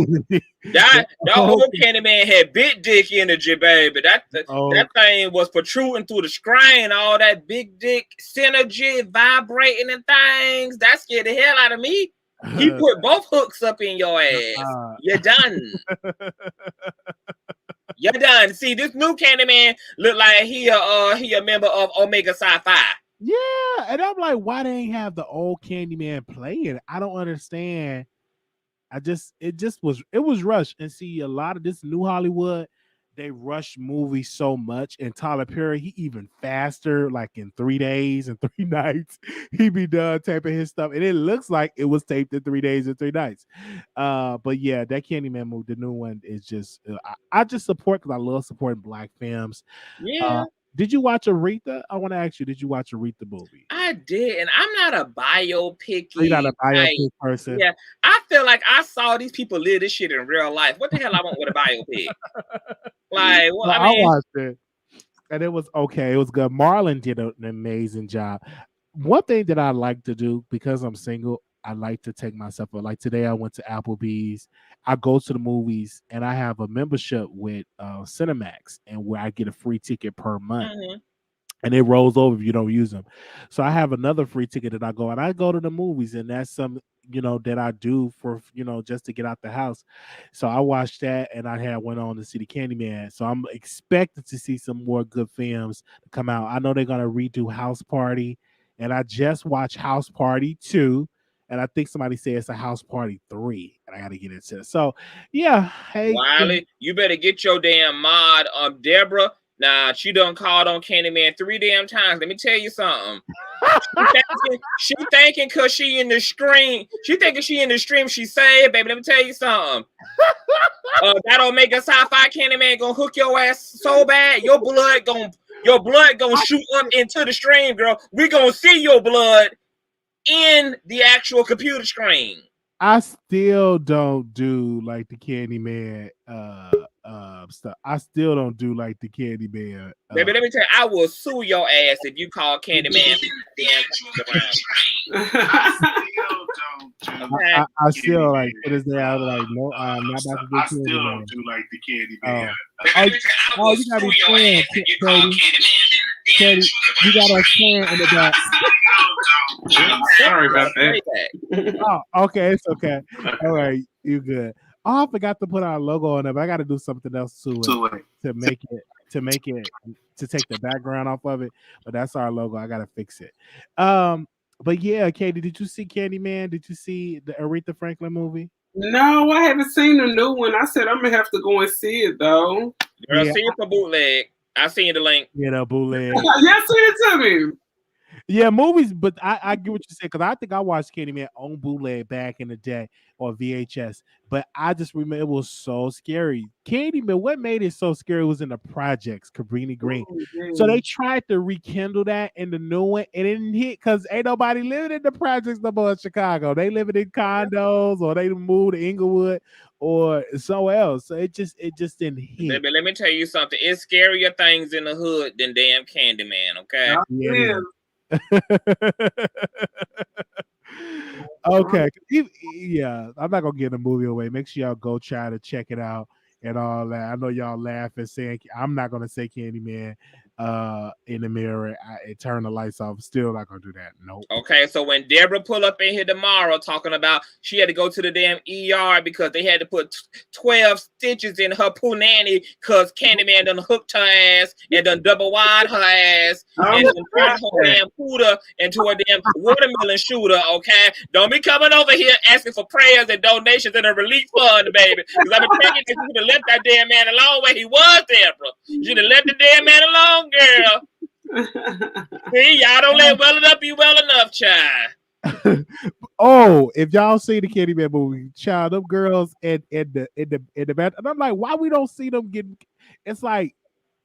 that old Candyman had big dick energy, baby. That thing was protruding through the screen, all that big dick synergy vibrating and things. That scared the hell out of me. He put both hooks up in your ass. You're done. You're done. See, this new Candyman look like he a member of Omega Sci-Fi. Yeah, and I'm like, why they ain't have the old Candyman playing? I don't understand. It was rushed. And see, a lot of this new Hollywood, they rush movies so much, and Tyler Perry, he even faster, like in 3 days and 3 nights, he be done taping his stuff, and it looks like it was taped in 3 days and 3 nights. But yeah, that Candyman movie, the new one, is just I just support because I love supporting black films. Yeah. Did you watch Aretha? I want to ask you, did you watch Aretha movie? I did, and I'm not a biopic. You're not a biopic person. Yeah, I feel like I saw these people live this shit in real life. What the hell I want with a biopic? Like, well, I mean, watched it, and it was okay. It was good. Marlon did an amazing job. One thing that I like to do because I'm single, I like to take myself. Like today, I went to Applebee's. I go to the movies, and I have a membership with Cinemax, and where I get a free ticket per month. mhm. And it rolls over if you don't use them. So I have another free ticket that I go and I go to the movies, and that's some that I do for just to get out the house. So I watched that, and I went on to see the Candyman. So I'm expecting to see some more good films to come out. I know they're gonna redo House Party, and I just watched House Party 2, and I think somebody said it's a House Party 3, and I got to get into it. So yeah, hey Wiley, you better get your damn mod, Deborah. Nah, she done called on Candyman 3 damn times. Let me tell you something. She thinking cause she in the stream. She thinking she in the stream. She saved, baby. Let me tell you something. That don't make a sci-fi Candyman gonna hook your ass so bad. Your blood gonna shoot up into the stream, girl. We gonna see your blood in the actual computer screen. I still don't do like the Candyman stuff. I still don't do like the Candyman. Baby, let me tell you, I will sue your ass if you call Candyman. I still like to this day. I was like, no, I'm not about to do Candyman. I still don't do like the Candyman. Oh, you gotta be playing, Katie. You got a fan in the back. Sorry about that. Oh, okay, it's okay. All right, you good. Oh, I forgot to put our logo on it, but I got to do something else to it to take the background off of it. But that's our logo. I got to fix it. But yeah, Katie, did you see Candyman? Did you see the Aretha Franklin movie? No, I haven't seen the new one. I said I'm gonna have to go and see it though. Girl, see it for bootleg. I seen the link. Bootleg. Yeah, send it to me. Yeah, movies, but I get what you said because I think I watched Candyman on bootleg back in the day or VHS, but I just remember it was so scary. Candyman, what made it so scary was in the projects, Cabrini Green. So they tried to rekindle that in the new one, and it didn't hit because ain't nobody living in the projects no more in Chicago. They living in condos or they moved to Inglewood or somewhere else. So it just didn't hit. Baby, let me tell you something. It's scarier things in the hood than damn Candyman, okay? Yeah. Okay, yeah, I'm not gonna give the movie away. Make sure y'all go try to check it out and all that. I know y'all laughing saying I'm not gonna say Candyman in the mirror. I turn the lights off. Still not gonna do that. Nope. Okay, so when Deborah pull up in here tomorrow talking about she had to go to the damn ER because they had to put 12 stitches in her punani because Candyman done hooked her ass and done double wide her ass and done turned her damn pooter into a damn watermelon shooter, okay? Don't be coming over here asking for prayers and donations and a relief fund, baby. Because I've been thinking you should have left that damn man alone where he was, Deborah. You should have left the damn man alone, girl. See, y'all don't let well enough be well enough, child. Oh, if y'all see the Candyman movie, child, them girls in the bathroom, and I'm like, why we don't see them getting? It's like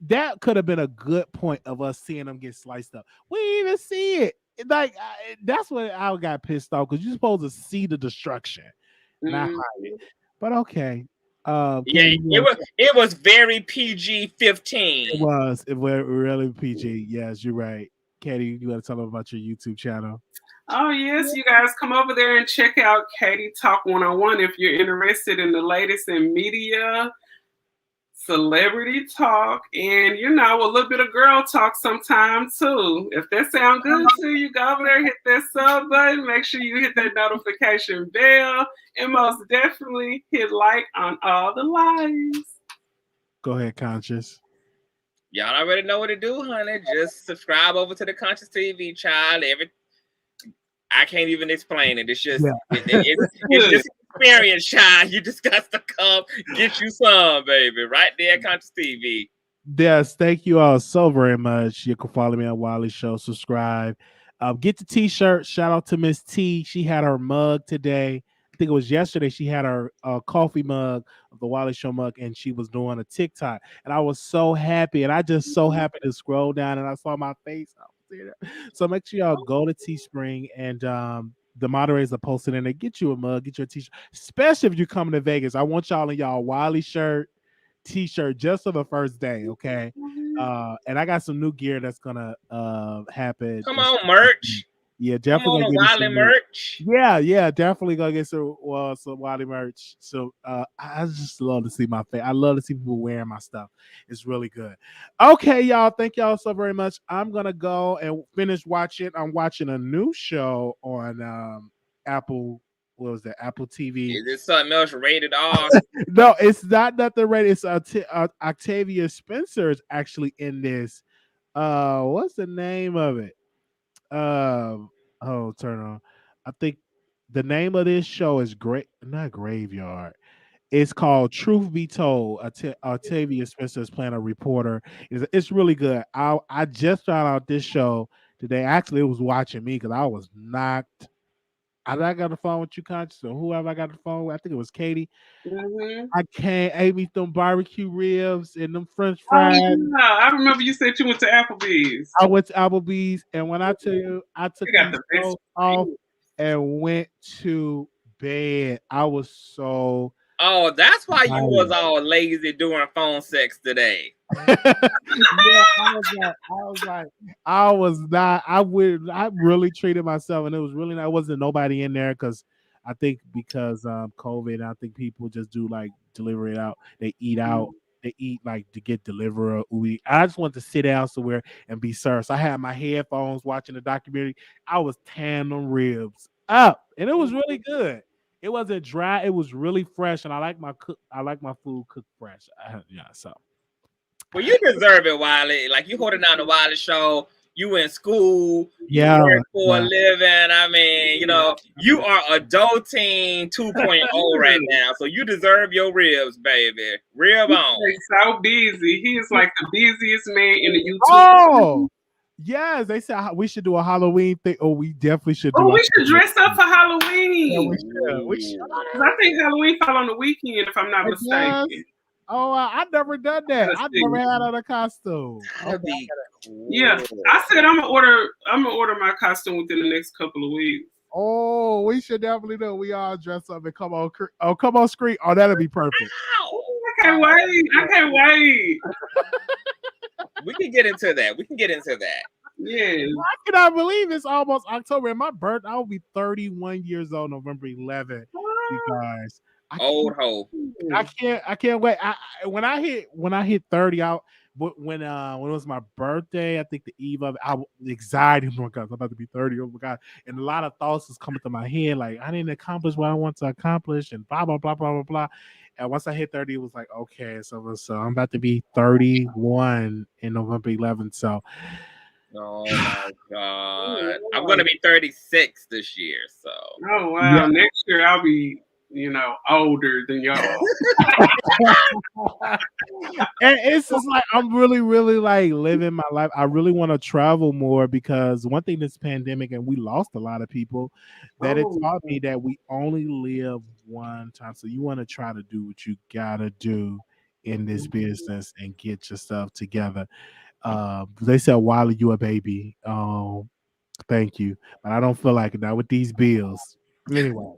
that could have been a good point of us seeing them get sliced up. We didn't even see it. Like that's when I got pissed off because you're supposed to see the destruction, not hide it. But okay. Yeah, it was very PG-15. It was really PG. Yes, you're right. Katie, you got to tell them about your YouTube channel. Oh yes, you guys come over there and check out Katie Talk 101 if you're interested in the latest in media, celebrity talk, and a little bit of girl talk sometimes too. If that sounds good to you, go over there, hit that sub button, make sure you hit that notification bell, and most definitely hit like on all the lives. Go ahead, Conscious. Y'all already know what to do, honey. Just subscribe over to the Conscious TV, child. I can't even explain it. It's just, it's just experience, child. You just got to come get you some, baby. Right there, Conscious TV. Yes, thank you all so very much. You can follow me on Wiley Show, subscribe. Get the t-shirt. Shout out to Miss T. She had her mug today. I think it was yesterday. She had her coffee mug of the Wiley Show mug, and she was doing a TikTok. And I was so happy. And I just so happy to scroll down and I saw my face. I was there. So make sure y'all go to Teespring and the moderators are posting in there. Get you a mug, get your t-shirt. Especially if you're coming to Vegas. I want y'all in y'all Wiley shirt. T-shirt just for the first day, okay? And I got some new gear that's gonna happen. Come on, merch. Yeah, Come definitely on, gonna get Wiley merch. Yeah, definitely gonna get some Wiley merch. So I just love to see my face. I love to see people wearing my stuff. It's really good. Okay, y'all. Thank y'all so very much. I'm gonna go and finish watching. I'm watching a new show on Apple. What was that? Apple TV. Is this something else rated R? No, it's not nothing rated. It's Octavia Spencer is actually in this. What's the name of it? Turn on. I think the name of this show is not Graveyard. It's called Truth Be Told. Octavia Spencer is playing a reporter. It's really good. I just found out this show today. Actually, it was watching me because I was knocked. I got the phone with you, Conscious, or whoever I got the phone with. I think it was Katie. Mm-hmm. I ate me them barbecue ribs and them French fries. Oh, yeah. I remember you said you went to Applebee's. I went to Applebee's, and when I tell you, I took the clothes off and went to bed. I was so. Oh, that's why you was all lazy doing phone sex today. Yeah, I was not. I really treated myself, and it was really not. It wasn't nobody in there because I think because COVID, I think people just do like deliver it out. They eat out. They eat like to get delivered. I just want to sit down somewhere and be served. So I had my headphones watching the documentary. I was tearing them ribs up, and it was really good. It wasn't dry. It was really fresh, and I like my food cooked fresh. So. Well, you deserve it, Wiley. Like you holding down the Wiley Show. You in school. You work for a living. I mean, you are adulting 2.0 right now. So you deserve your ribs, baby. Rib on. He's so busy. He is like the busiest man in the YouTube. Oh, yes. They said we should do a Halloween thing. Oh, we definitely should do we should dress up for Halloween. Yeah, we should. I think Halloween fell on the weekend, if I'm not mistaken. Yes. Oh, I've never done that. I've never had on a costume. Yeah, I said I'm gonna order my costume within the next couple of weeks. Oh, we should definitely do. We all dress up and come on screen. Oh, that'll be perfect. I can't wait. We can get into that. Yeah. I cannot believe it's almost October. And my birthday, I'll be 31 years old November 11th. You guys. Old hoe. I can't wait. When I hit 30 out. When it was my birthday, I think the eve of it, the anxiety, oh my God, I'm about to be 30, oh my God. And a lot of thoughts was coming to my head, like I didn't accomplish what I want to accomplish and blah, blah, blah, blah, blah, blah. And once I hit 30, it was like, okay, so I'm about to be 31 in November 11th. So oh my God. I'm gonna be 36 this year. So oh wow. Yeah. Next year I'll be older than y'all. And it's just like I'm really, really like living my life. I really want to travel more because one thing this pandemic, and we lost a lot of people, that it taught me that we only live one time. So you want to try to do what you gotta do in this business and get yourself together. They said, Wiley, you a baby. Thank you. But I don't feel like it now with these bills. Anyway.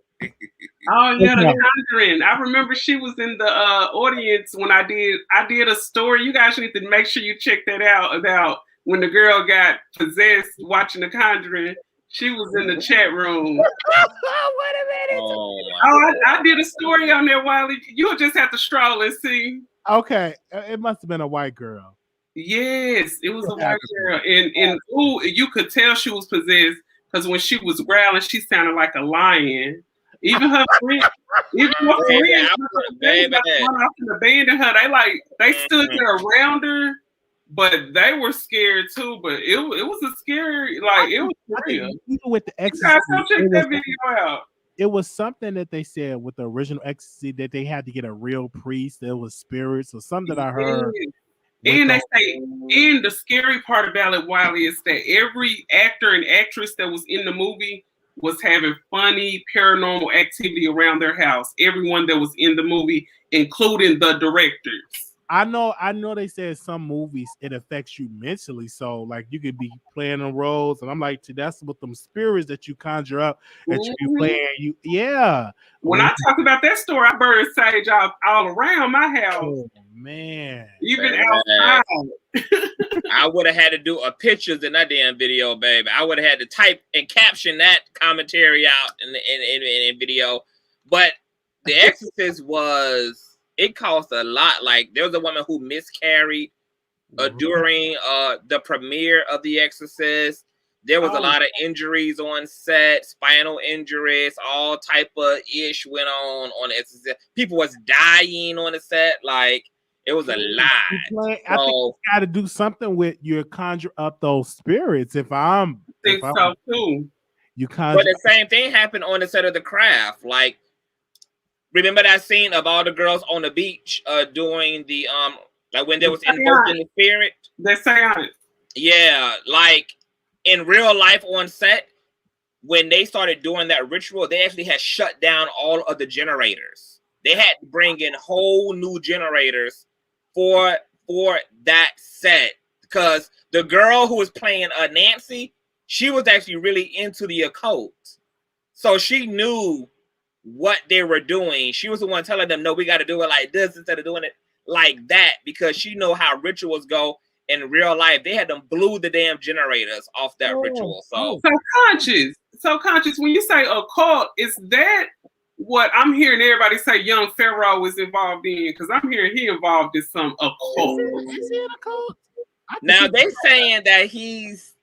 Oh yeah, The Conjuring. I remember she was in the audience when I did a story. You guys need to make sure you check that out about when the girl got possessed watching The Conjuring. She was in the chat room. Wait a minute. I did a story on there, Wiley. You'll just have to stroll and see. Okay, it must have been a white girl. Yes, it was a white girl, and you could tell she was possessed because when she was growling, she sounded like a lion. Even her friend, abandoned her. They stood there around her, but they were scared too. But it was a scary, it was real. Even with the exorcist, check that video out. it was something that they said with the original ecstasy that they had to get a real priest. There was spirits or something that I heard. And they say, and the scary part about it, Wiley, is that every actor and actress that was in the movie was having funny paranormal activity around their house. Everyone that was in the movie, including the directors. I know they said some movies it affects you mentally, so like you could be playing the roles, and I'm like, that's what them spirits that you conjure up that you be playing. When I talk about that story, I burn sage all around my house. Oh man, even outside. I would have had to do a pictures in that damn video, baby. I would have had to type and caption that commentary out in video. But The Exorcist it cost a lot. Like there was a woman who miscarried during the premiere of The Exorcist. There was a lot of injuries on set, spinal injuries, all type of ish went on The Exorcist. People was dying on the set. Like it was a lot. I think you got to do something with your conjure up those spirits. I think so too. You conjure. But the same thing happened on the set of The Craft. Like, remember that scene of all the girls on the beach doing the like when they was invoking the spirit? The seance. Yeah, like in real life on set, when they started doing that ritual, they actually had shut down all of the generators. They had to bring in whole new generators for that set, because the girl who was playing Nancy, she was actually really into the occult, so she knew what they were doing. She was the one telling them, no, we got to do it like this instead of doing it like that, because she know how rituals go in real life. They had them blew the damn generators off that ritual. So conscious. When you say occult, is that what I'm hearing everybody say young Pharaoh was involved in? Because I'm hearing he involved in some occult. Is he an occult? Now they saying that he's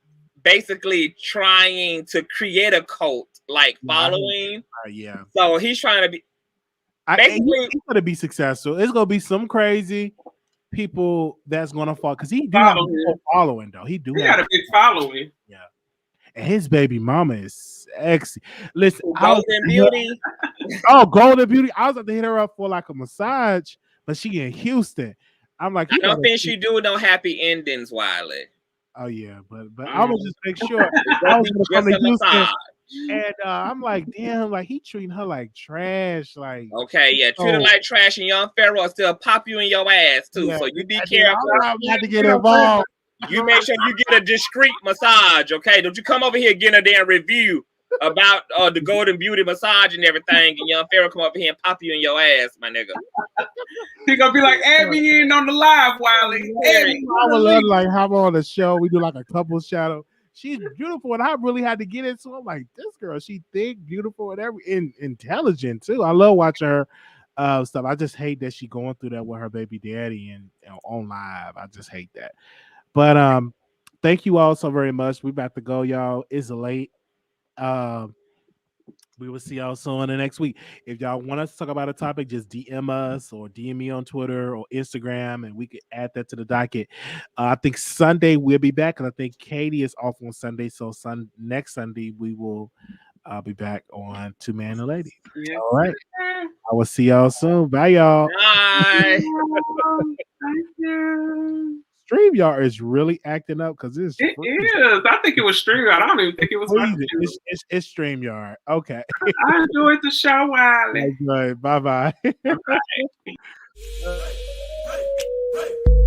basically trying to create a cult like following. Yeah. So he's trying to be basically he's gonna be successful. It's gonna be some crazy people that's gonna fall, because he do have a big following though. He got a big following. Yeah. And his baby mama is sexy. Listen, Golden Beauty. Golden Beauty. I was about to hit her up for like a massage, but she in Houston. I'm like, I don't think she do no happy endings, Wiley. Oh yeah, but I was just make sure I was gonna come to Houston, and I'm like, damn, like he treating her like trash, like okay, yeah, treat her like trash, and young Pharaoh still pop you in your ass too. Yeah, so you be careful. I had to get involved. You make sure you get a discreet massage, okay? Don't you come over here getting a damn review about the Golden Beauty massage and everything, and young Pharaoh come over here and pop you in your ass, my nigga. He gonna be like, add me in on the live, Wiley. I would love like have her on the show. We do like a couple shadow. She's beautiful, and I really had to get into. I'm like, this girl, she thick, beautiful, and intelligent too. I love watching her stuff. I just hate that she going through that with her baby daddy and on live. I just hate that. But thank you all so very much. We about to go, y'all. It's late. We will see y'all soon in the next week. If y'all want us to talk about a topic, just DM us or DM me on Twitter or Instagram, and we could add that to the docket. I think Sunday we'll be back, and I think Katie is off on Sunday. So next Sunday we will be back on Two Man and a Lady. Yeah. All right. I will see y'all soon. Bye, y'all. Bye. Thank you. StreamYard is really acting up because it is. I think it was StreamYard. I don't even think it was. It's StreamYard. Okay. I enjoyed the show, Wiley. Bye bye. Bye.